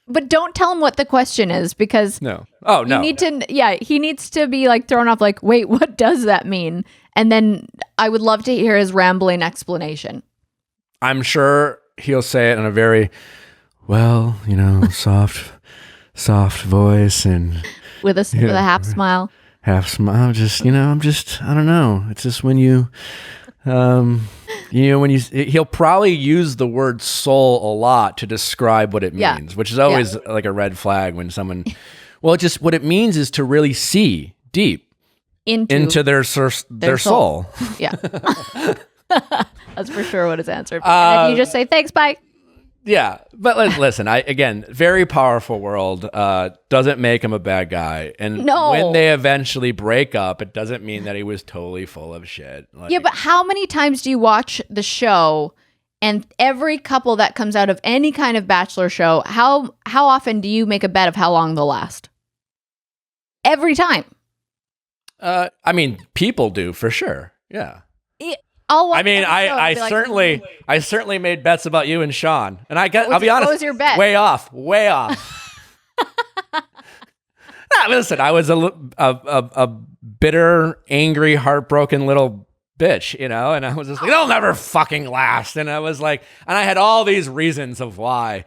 but don't tell him what the question is because no. Oh no. He needs to be thrown off. Wait, what does that mean? And then I would love to hear his rambling explanation. I'm sure he'll say it in a very soft voice and with a half smile. Half smile. Just I don't know. It's just when you, he'll probably use the word soul a lot to describe what it means, which is always a red flag when someone, just what it means is to really see deep into their soul. Yeah. That's for sure what his answer. And then you just say, thanks, bye. Yeah, but listen, again, very powerful world. Doesn't make him a bad guy. And when they eventually break up, it doesn't mean that he was totally full of shit. Yeah, but how many times do you watch the show and every couple that comes out of any kind of Bachelor show, how often do you make a bet of how long they'll last? Every time. I mean, people do for sure. Yeah. I certainly made bets about you and Shawn, and I'll be honest. What was your bet? Way off. Listen, I was a bitter, angry, heartbroken little bitch, and I was just they'll never fucking last, and I was and I had all these reasons of why.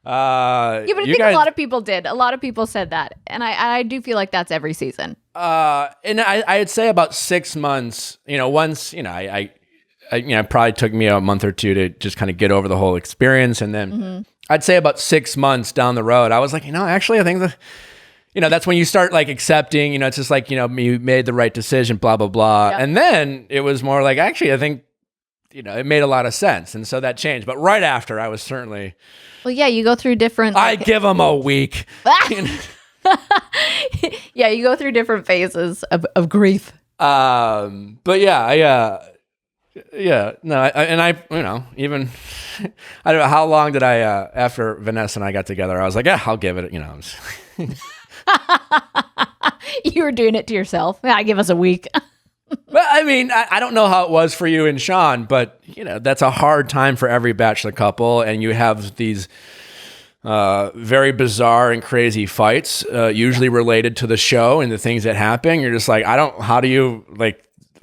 But I think a lot of people did. A lot of people said that, and I do feel like that's every season. And I'd say about 6 months. Once I probably took me a month or two to just kind of get over the whole experience, and then I'd say about 6 months down the road, I was actually, I think that's when you start accepting. It's just you made the right decision, blah blah blah, and then it was more actually, I think it made a lot of sense, and so that changed. But right after, I was certainly. Well, yeah, you go through different. I give them a week. Yeah, you go through different phases of grief. But yeah, no, even I don't know how long did I after Vanessa and I got together, I was I'll give it. You were doing it to yourself. Yeah, give us a week. Well, I mean, I don't know how it was for you and Shawn, but that's a hard time for every Bachelor couple, and you have these very bizarre and crazy fights, usually related to the show and the things that happen. You're just how do you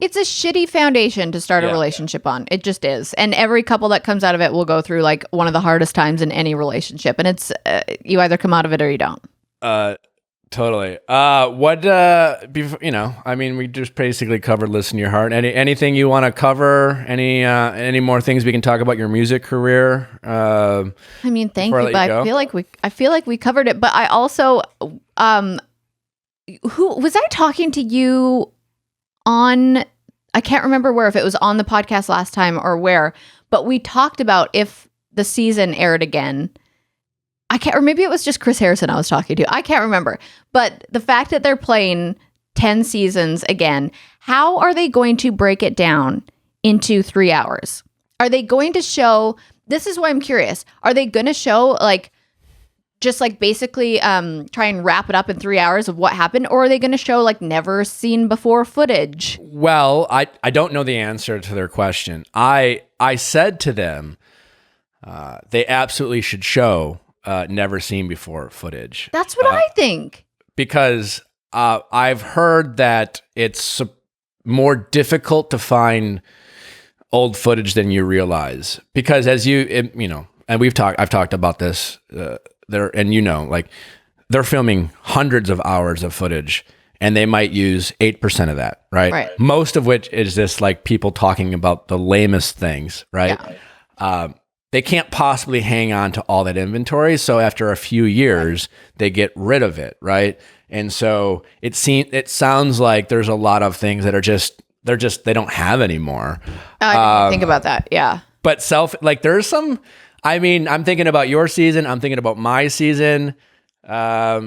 It's a shitty foundation to start a relationship on. It just is. And every couple that comes out of it will go through like one of the hardest times in any relationship. And it's you either come out of it or you don't. Totally. I mean, we just basically covered Listen to Your Heart. Anything you want to cover? Any more things we can talk about your music career? I mean, thank you, but I feel like we covered it. But I also, who was I talking to you on? I can't remember where, if it was on the podcast last time or where, but we talked about if the season aired again. Or maybe it was just Chris Harrison I was talking to. I can't remember. But the fact that they're playing 10 seasons again, how are they going to break it down into 3 hours? Are they going to show, this is why I'm curious, are they going to show like, just like basically try and wrap it up in 3 hours of what happened? Or are they going to show like never seen before footage? Well, I don't know the answer to their question. I said to them, they absolutely should show never seen before footage. That's what I think. Because I've heard that it's more difficult to find old footage than you realize. Because as and I've talked about this there, and like they're filming hundreds of hours of footage, and they might use 8% of that, right? Right. Most of which is just like people talking about the lamest things, right? Yeah. They can't possibly hang on to all that inventory. So after a few years, they get rid of it, right? And so it sounds like there's a lot of things that are they don't have anymore. I didn't think about that. Yeah. But there's some, I mean, I'm thinking about your season. I'm thinking about my season. I'll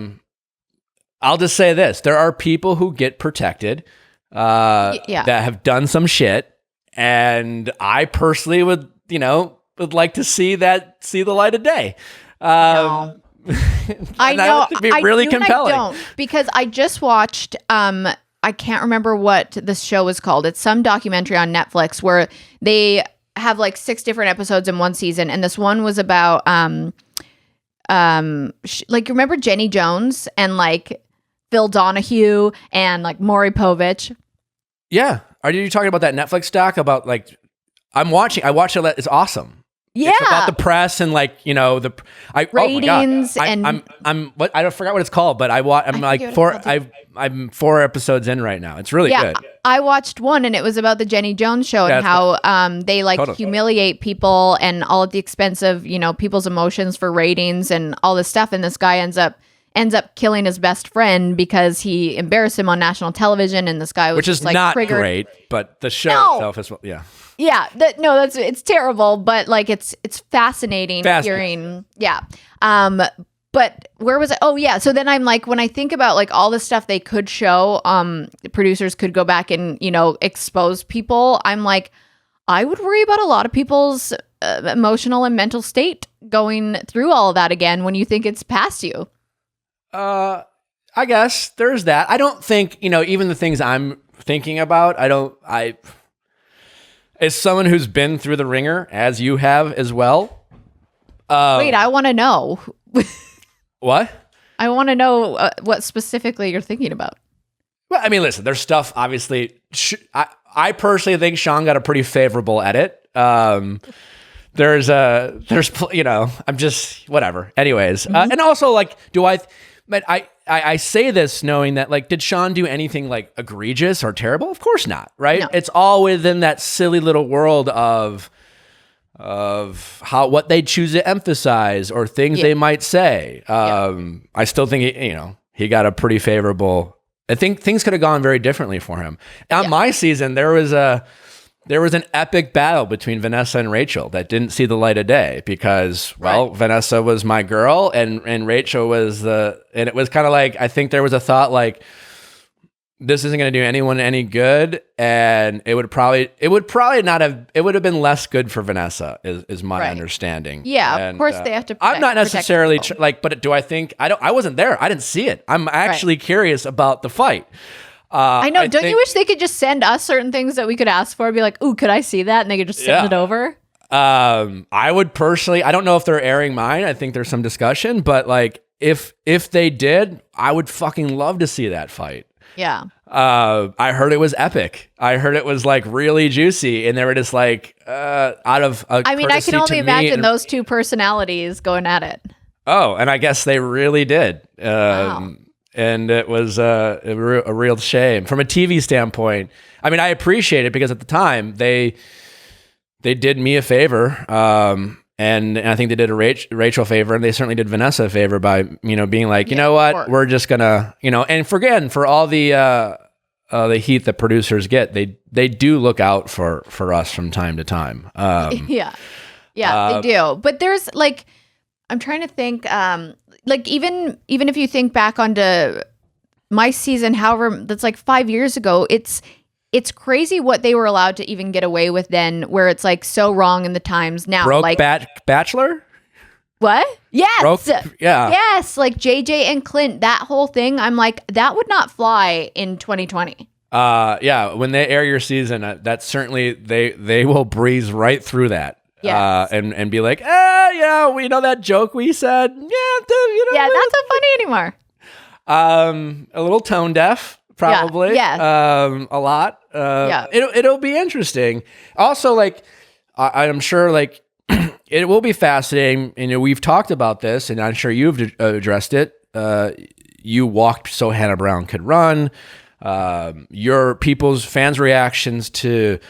just say this. There are people who get protected that have done some shit. And I personally would like to see the light of day. No. I know. That would be really compelling. I don't, because I just watched, I can't remember what this show is called. It's some documentary on Netflix where they have like 6 different episodes in one season. And this one was about, like, remember Jenny Jones and like Phil Donahue and like Maury Povich? Yeah. Are you talking about that Netflix doc about like, I watched it. It's awesome. Yeah, it's about the press and like ratings and I forgot what it's called, but I'm 4 episodes in right now. It's really good. I watched one and it was about the Jenny Jones show and how they like humiliate people and all at the expense of people's emotions for ratings and all this stuff. And this guy ends up killing his best friend because he embarrassed him on national television. And this guy was not triggered. Great, but the show itself is Yeah, it's terrible, but like it's fascinating hearing. Yeah. But where was it? Oh yeah. So then I'm like, when I think about like all the stuff they could show, producers could go back and expose people. I'm like, I would worry about a lot of people's emotional and mental state going through all of that again when you think it's past you. I guess there's that. I don't think even the things I'm thinking about. As someone who's been through the ringer, as you have as well. Wait, I want to know. What? I want to know what specifically you're thinking about. Well, I mean, listen, there's stuff, obviously. I personally think Shawn got a pretty favorable edit. I'm just, whatever. Anyways. And also, like, I say this knowing that, like, did Shawn do anything like egregious or terrible? Of course not, right? No. It's all within that silly little world of what they choose to emphasize or things they might say. I still think he got a pretty favorable. I think things could have gone very differently for him. On my season, there was an epic battle between Vanessa and Rachel that didn't see the light of day because, Vanessa was my girl and Rachel was and it was kind of like, I think there was a thought like, this isn't going to do anyone any good. And it would have been less good for Vanessa is my understanding. Yeah. And, of course they have to I'm not necessarily but do I think, I wasn't there. I didn't see it. I'm actually curious about the fight. I know. Don't you wish they could just send us certain things that we could ask for? Be like, ooh, could I see that? And they could just send it over. I would personally, I don't know if they're airing mine. I think there's some discussion, but like if they did, I would fucking love to see that fight. Yeah. I heard it was epic. I heard it was like really juicy, and they were just like out of. I mean, I can only imagine those two personalities going at it. Oh, and I guess they really did. Wow. And it was a real shame from a TV standpoint. I mean, I appreciate it because at the time they did me a favor. And I think they did a Rachel a favor, and they certainly did Vanessa a favor by, being like, you know what, we're just gonna, and for all the heat that producers get, they do look out for us from time to time. Yeah, they do. But there's like, I'm trying to think, like even if you think back onto my season, however, that's like 5 years ago, it's crazy what they were allowed to even get away with then, where it's like so wrong in the times now. Broke like Bachelor? What? Yes. Yeah. Yes. Like JJ and Clint, that whole thing. I'm like, that would not fly in 2020. Yeah. When they air your season, that's certainly, they will breeze right through that. Yes. And be like, yeah, we know that joke we said. Yeah, that's not funny anymore. A little tone deaf. Probably, yeah. A lot. It'll be interesting. Also, like, I'm sure, like, it will be fascinating. We've talked about this, and I'm sure you've addressed it. You walked so Hannah Brown could run. Your fans' reactions to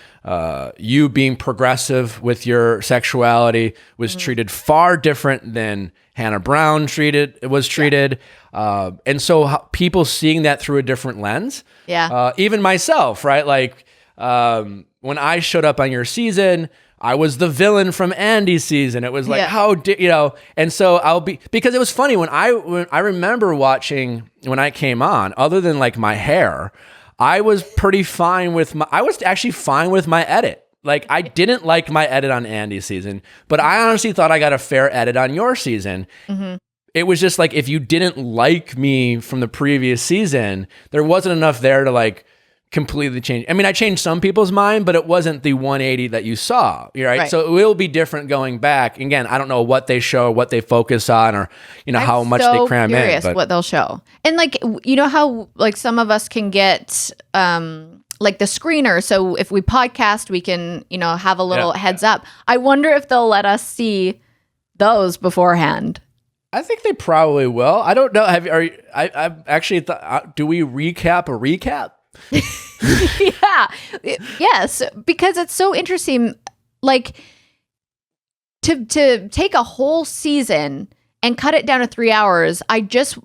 you being progressive with your sexuality was treated far different than Hannah Brown was treated. And so people seeing that through a different lens. Yeah. Even myself, right? Like, when I showed up on your season, I was the villain from Andy's season. It was like, and so because it was funny when I remember watching when I came on, other than like my hair, I was pretty fine I was actually fine with my edit. Like, I didn't like my edit on Andy's season, but I honestly thought I got a fair edit on your season. Mm-hmm. It was just like, if you didn't like me from the previous season, there wasn't enough there to like completely change. I mean, I changed some people's mind, but it wasn't the 180 that you saw, right? So it will be different going back. Again, I don't know what they show, what they focus on, or how much they cram in. I'm curious what they'll show. And like, how like some of us can get like the screener. So if we podcast, we can have a little heads up. I wonder if they'll let us see those beforehand. I think they probably will. I don't know. I've actually thought, do we recap a recap? Yes, because it's so interesting, like to take a whole season and cut it down to 3 hours. I just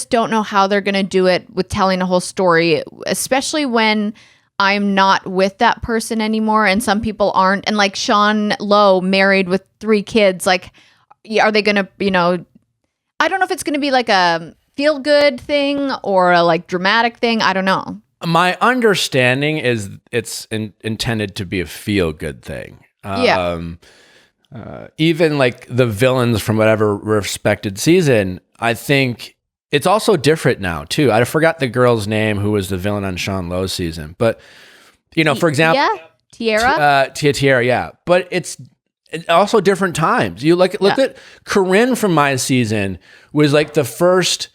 don't know how they're going to do it with telling a whole story, especially when I'm not with that person anymore and some people aren't. And like Sean Lowe, married with 3 kids, like, are they going to, I don't know if it's going to be like a feel good thing or a like dramatic thing. I don't know. My understanding is it's intended to be a feel-good thing. Even like the villains from whatever respected season, I think it's also different now too. I forgot the girl's name who was the villain on Sean Lowe's season, but for example, Tiara, yeah. But it's also different times. You look at Corinne from my season was like the first.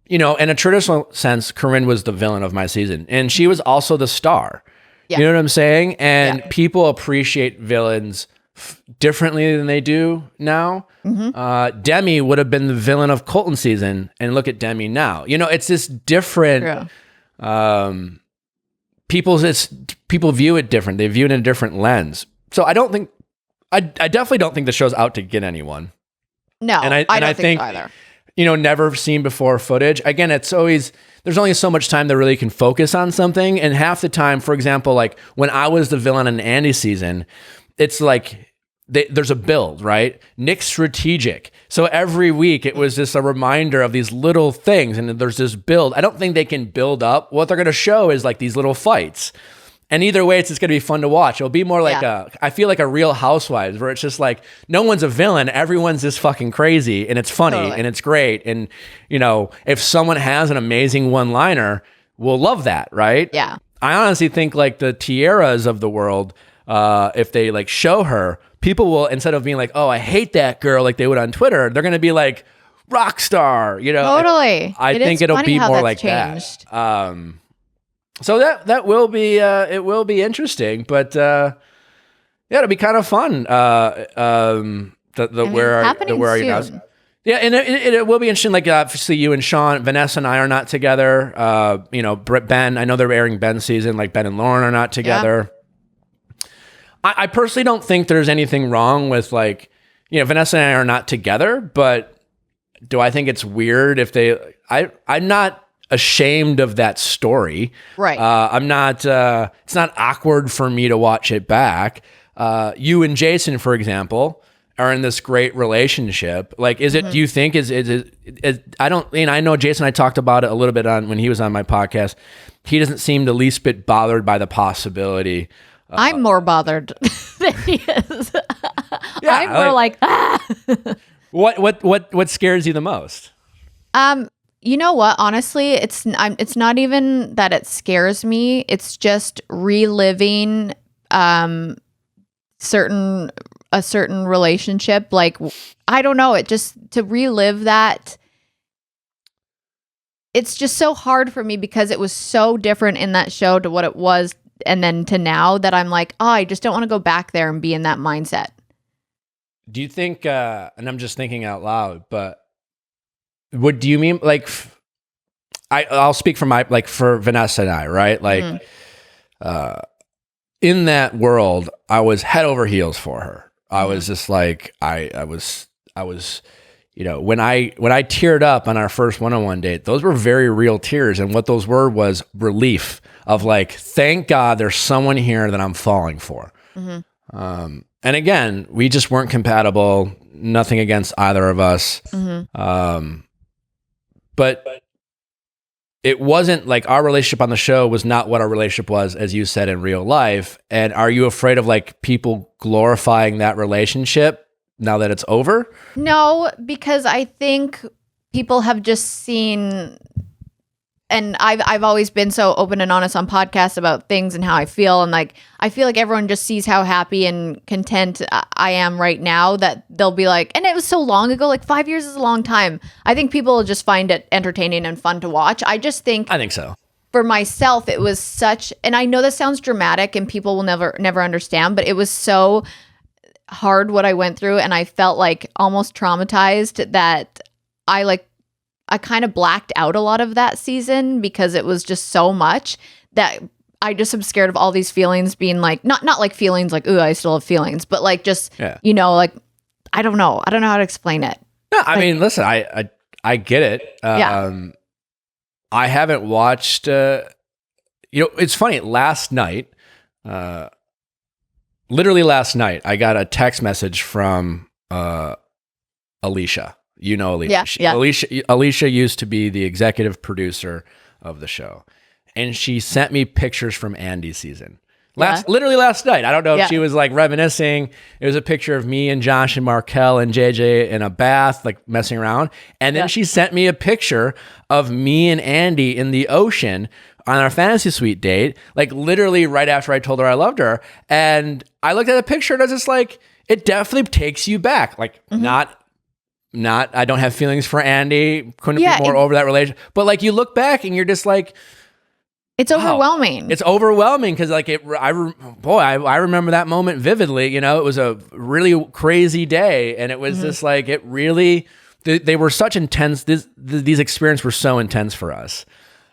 In a traditional sense, Corinne was the villain of my season, and she was also the star. Yeah. You know what I'm saying? And people appreciate villains differently than they do now. Mm-hmm. Demi would have been the villain of Colton's season, and look at Demi now. It's this different. People view it different. They view it in a different lens. So I definitely don't think the show's out to get anyone. No, I don't think so either. Never seen before footage. Again, there's only so much time they really can focus on something. And half the time, for example, like when I was the villain in Andy's season, it's like there's a build, right? Nick's strategic. So every week it was just a reminder of these little things. And there's this build. I don't think they can build up. What they're going to show is like these little fights. And either way, it's just going to be fun to watch. It'll be more like I feel like a Real Housewives, where it's just like, no one's a villain. Everyone's just fucking crazy, and it's funny, and it's great. And, if someone has an amazing one-liner, we'll love that, right? Yeah. I honestly think like the Tiaras of the world, if they like show her, people will, instead of being like, oh, I hate that girl, like they would on Twitter, they're going to be like, rock star, Totally. I think it'll be more like changed. That. So that will be it will be interesting, but yeah, it'll be kind of fun. Where are you now? Yeah, and it will be interesting. Like obviously, you and Shawn, Vanessa and I are not together. Ben. I know they're airing Ben's season. Like Ben and Lauren are not together. Yeah. I personally don't think there's anything wrong with like, Vanessa and I are not together. But do I think it's weird if they? I'm not ashamed of that story. Right. I'm not. It's not awkward for me to watch it back. You and Jason, for example, are in this great relationship. Like, is it, do you think is I know Jason, I talked about it a little bit when he was on my podcast. He doesn't seem the least bit bothered by the possibility. I'm more bothered than he is. Yeah, I'm more like, What scares you the most? You know what? Honestly, it's not even that it scares me. It's just reliving, a certain relationship. Like, I don't know, it just to relive that, it's just so hard for me because it was so different in that show to what it was and then to now that I'm like, I just don't want to go back there and be in that mindset. Do you think and I'm just thinking out loud, but what do you mean, like, I'll speak for for Vanessa and I, right? Like in that world, I was head over heels for her. I was just like, I was, when I teared up on our first one-on-one date, those were very real tears. And what those were was relief of like, thank God there's someone here that I'm falling for. And again, we just weren't compatible, nothing against either of us. But it wasn't like our relationship on the show was not what our relationship was, as you said, in real life. And are you afraid of like people glorifying that relationship now that it's over? No, because I think people have just seen, and I've always been so open and honest on podcasts about things and how I feel. And like, I feel like everyone just sees how happy and content I am right now that they'll be like, and it was so long ago, like 5 years is a long time. I think people will just find it entertaining and fun to watch. I think so. For myself, it was such, and I know this sounds dramatic and people will never understand, but it was so hard what I went through. And I felt like almost traumatized that I kind of blacked out a lot of that season because it was just so much that I just am scared of all these feelings being like, not like feelings like, ooh, I still have feelings, but like just, like, I don't know how to explain it. No, I mean, listen, I get it. I haven't watched, it's funny, literally last night, I got a text message from Alicia. You know Alicia. Yeah. Alicia used to be the executive producer of the show. And she sent me pictures from Andy's season. Literally last night. I don't know if she was like reminiscing. It was a picture of me and Josh and Markel and JJ in a bath, like messing around. And then she sent me a picture of me and Andy in the ocean on our fantasy suite date, like literally right after I told her I loved her. And I looked at the picture and I was just like, it definitely takes you back. Like not I don't have feelings for Andy, couldn't be more over that relationship, but like you look back and you're just like, it's overwhelming. It's overwhelming because like I remember that moment vividly. It was a really crazy day, and it was just like it really. They were such intense. These experiences were so intense for us.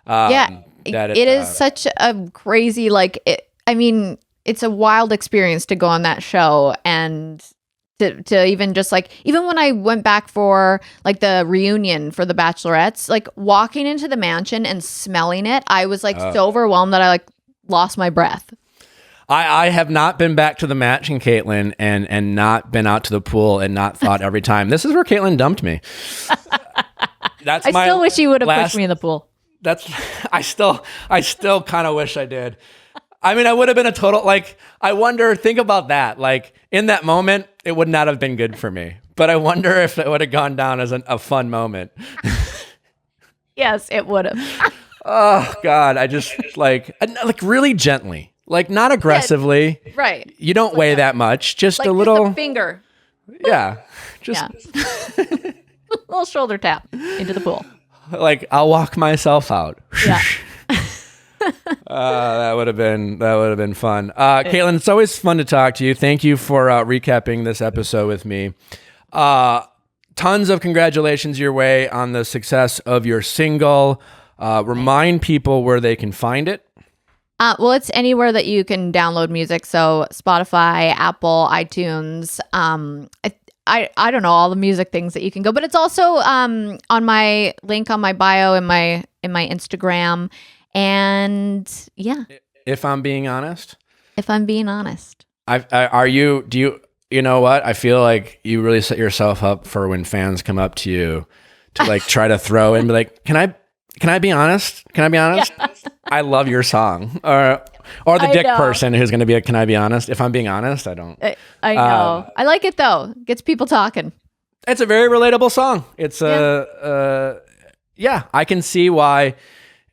It is such a crazy it's a wild experience to go on that show and to even just like, even when I went back for like the reunion for the Bachelorettes, like walking into the mansion and smelling it, I was like so overwhelmed that I like lost my breath. I have not been back to the match in Kaitlyn and not been out to the pool and not thought every time, this is where Kaitlyn dumped me. I still wish you would have pushed me in the pool. I still kind of wish I did. I mean, I would have been a total, like, I wonder, think about that. Like, in that moment, it would not have been good for me. But I wonder if it would have gone down as a fun moment. Yes, it would have. Oh, God. I just, like really gently. Like, not aggressively. Yeah, right. You don't weigh that much. Just like a little. Just a finger. Yeah. Just. Yeah. A little shoulder tap into the pool. Like, I'll walk myself out. Yeah. That would have been fun. Kaitlyn, it's always fun to talk to you. Thank you for recapping this episode with me. Tons of congratulations your way on the success of your single. Remind people where they can find it. Well, it's anywhere that you can download music. So Spotify, Apple, iTunes. I don't know, all the music things that you can go, but it's also on my link on my bio in my Instagram. And yeah. If I'm being honest. You know what? I feel like you really set yourself up for when fans come up to you to like try to throw in, be like, can I be honest? Yeah. I love your song. Or the dick person who's going to be like, can I be honest? If I'm being honest, I don't. I know. I like it though. Gets people talking. It's a very relatable song. It's I can see why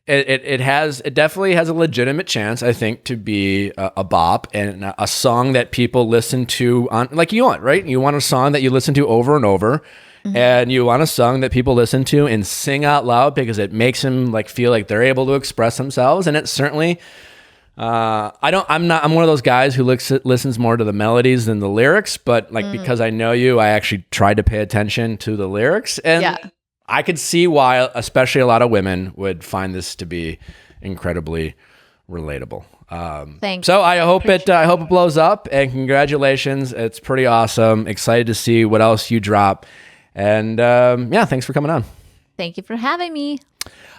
it definitely has a legitimate chance, I think, to be a bop and a song that people listen to on, like you want, right? You want a song that you listen to over and over. Mm-hmm. And you want a song that people listen to and sing out loud because it makes them like feel like they're able to express themselves. And it certainly, I'm one of those guys who listens more to the melodies than the lyrics, but like, because I know you, I actually tried to pay attention to the lyrics, and I could see why, especially a lot of women would find this to be incredibly relatable. Thanks. So I hope it blows up, and congratulations. It's pretty awesome. Excited to see what else you drop. And thanks for coming on. Thank you for having me.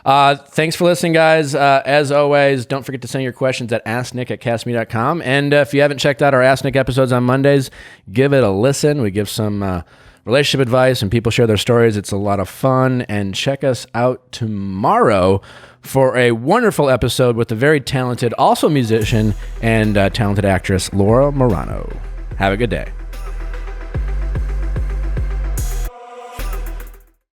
Thanks for listening, guys. As always, don't forget to send your questions at asknick@castme.com. And if you haven't checked out our Ask Nick episodes on Mondays, give it a listen. We give some relationship advice and people share their stories. It's a lot of fun. And check us out tomorrow for a wonderful episode with the very talented, also musician and talented actress, Laura Marano. Have a good day.